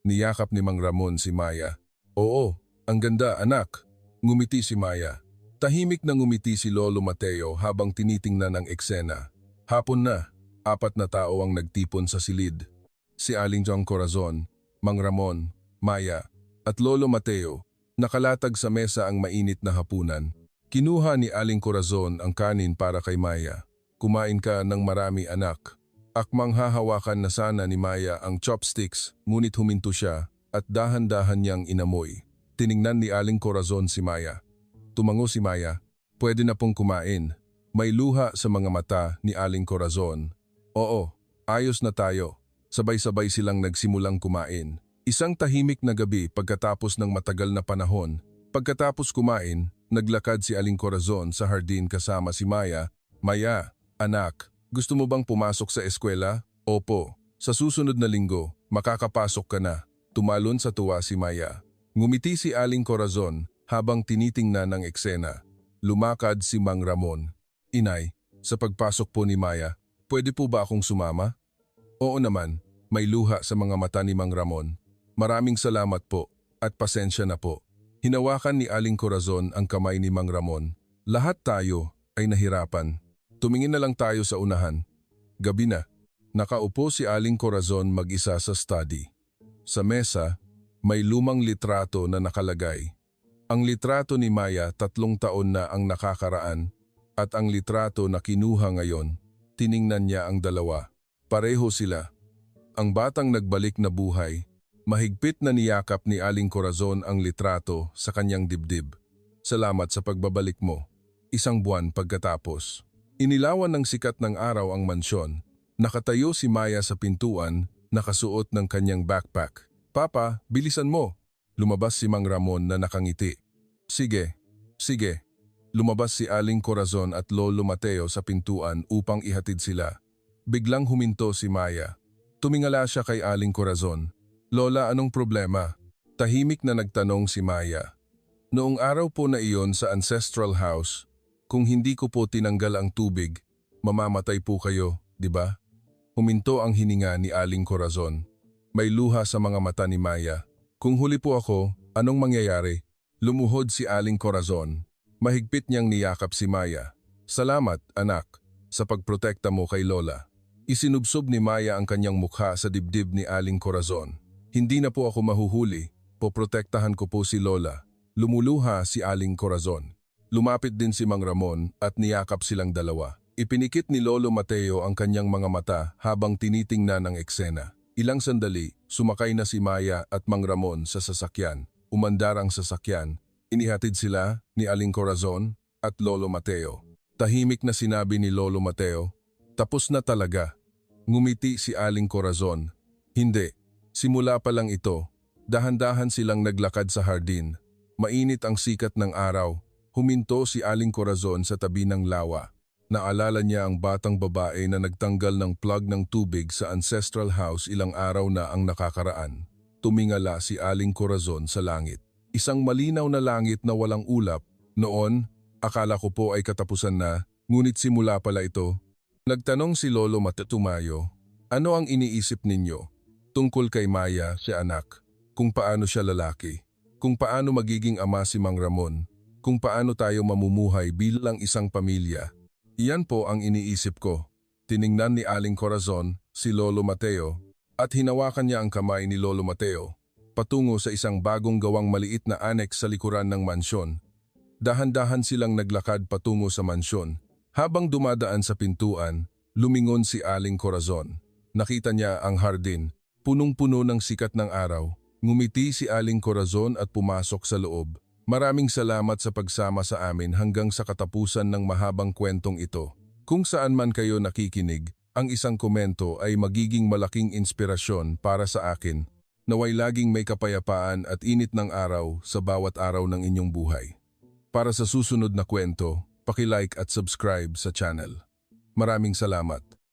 Niyakap ni Mang Ramon si Maya. Oo, ang ganda anak. Ngumiti si Maya. Tahimik na ngumiti si Lolo Mateo habang tinitingnan ang eksena. Hapon na, 4 na tao ang nagtipon sa silid. Si Aling Corazon, Mang Ramon, Maya, at Lolo Mateo. Nakalatag sa mesa ang mainit na hapunan. Kinuha ni Aling Corazon ang kanin para kay Maya. Kumain ka ng marami anak. Akmang hahawakan na sana ni Maya ang chopsticks, ngunit huminto siya at dahan-dahan niyang inamoy. Tiningnan ni Aling Corazon si Maya. Tumango si Maya. Pwede na pong kumain. May luha sa mga mata ni Aling Corazon. Oo, ayos na tayo. Sabay-sabay silang nagsimulang kumain. Isang tahimik na gabi pagkatapos ng matagal na panahon. Pagkatapos kumain, naglakad si Aling Corazon sa hardin kasama si Maya. Maya, anak. Gusto mo bang pumasok sa eskwela? Opo. Sa susunod na linggo, makakapasok ka na. Tumalon sa tuwa si Maya. Ngumiti si Aling Corazon habang tinitingnan ang eksena. Lumakad si Mang Ramon. Inay, sa pagpasok po ni Maya, pwede po ba akong sumama? Oo naman, may luha sa mga mata ni Mang Ramon. Maraming salamat po at pasensya na po. Hinawakan ni Aling Corazon ang kamay ni Mang Ramon. Lahat tayo ay nahirapan. Tumingin na lang tayo sa unahan. Gabi na. Nakaupo si Aling Corazon mag-isa sa study. Sa mesa, may lumang litrato na nakalagay. Ang litrato ni Maya 3 taon na ang nakakaraan at ang litrato na kinuha ngayon, tiningnan niya ang dalawa. Pareho sila. Ang batang nagbalik na buhay, mahigpit na niyakap ni Aling Corazon ang litrato sa kanyang dibdib. Salamat sa pagbabalik mo. 1 buwan pagkatapos. Inilawan ng sikat ng araw ang mansyon. Nakatayo si Maya sa pintuan, nakasuot ng kanyang backpack. Papa, bilisan mo. Lumabas si Mang Ramon na nakangiti. Sige, sige. Lumabas si Aling Corazon at Lolo Mateo sa pintuan upang ihatid sila. Biglang huminto si Maya. Tumingala siya kay Aling Corazon. Lola, anong problema? Tahimik na nagtanong si Maya. Noong araw po na iyon sa ancestral house, kung hindi ko po tinanggal ang tubig, mamamatay po kayo, di ba? Huminto ang hininga ni Aling Corazon. May luha sa mga mata ni Maya. Kung huli po ako, anong mangyayari? Lumuhod si Aling Corazon. Mahigpit niyang niyakap si Maya. Salamat, anak, sa pagprotekta mo kay Lola. Isinubsob ni Maya ang kanyang mukha sa dibdib ni Aling Corazon. Hindi na po ako mahuhuli, poprotektahan ko po si Lola. Lumuluha si Aling Corazon. Lumapit din si Mang Ramon at niyakap silang dalawa. Ipinikit ni Lolo Mateo ang kanyang mga mata habang tinitingnan ang eksena. Ilang sandali, sumakay na si Maya at Mang Ramon sa sasakyan. Umandar ang sasakyan. Inihatid sila ni Aling Corazon at Lolo Mateo. Tahimik na sinabi ni Lolo Mateo, "Tapos na talaga." Ngumiti si Aling Corazon. Hindi, simula pa lang ito. Dahan-dahan silang naglakad sa hardin. Mainit ang sikat ng araw. Huminto si Aling Corazon sa tabi ng lawa. Naalala niya ang batang babae na nagtanggal ng plug ng tubig sa ancestral house ilang araw na ang nakakaraan. Tumingala si Aling Corazon sa langit. Isang malinaw na langit na walang ulap. Noon, akala ko po ay katapusan na, ngunit simula pala ito. Nagtanong si Lolo Matatumayo, ano ang iniisip ninyo? Tungkol kay Maya, si anak. Kung paano siya lalaki. Kung paano magiging ama si Mang Ramon. Kung paano tayo mamumuhay bilang isang pamilya. Iyan po ang iniisip ko. Tiningnan ni Aling Corazon si Lolo Mateo at hinawakan niya ang kamay ni Lolo Mateo patungo sa isang bagong gawang maliit na annex sa likuran ng mansyon. Dahan-dahan silang naglakad patungo sa mansyon. Habang dumadaan sa pintuan, lumingon si Aling Corazon. Nakita niya ang hardin, punong-puno ng sikat ng araw. Ngumiti si Aling Corazon at pumasok sa loob. Maraming salamat sa pagsama sa amin hanggang sa katapusan ng mahabang kwentong ito. Kung saan man kayo nakikinig, ang isang komento ay magiging malaking inspirasyon para sa akin. Naway laging may kapayapaan at init ng araw sa bawat araw ng inyong buhay. Para sa susunod na kwento, paki-like at subscribe sa channel. Maraming salamat.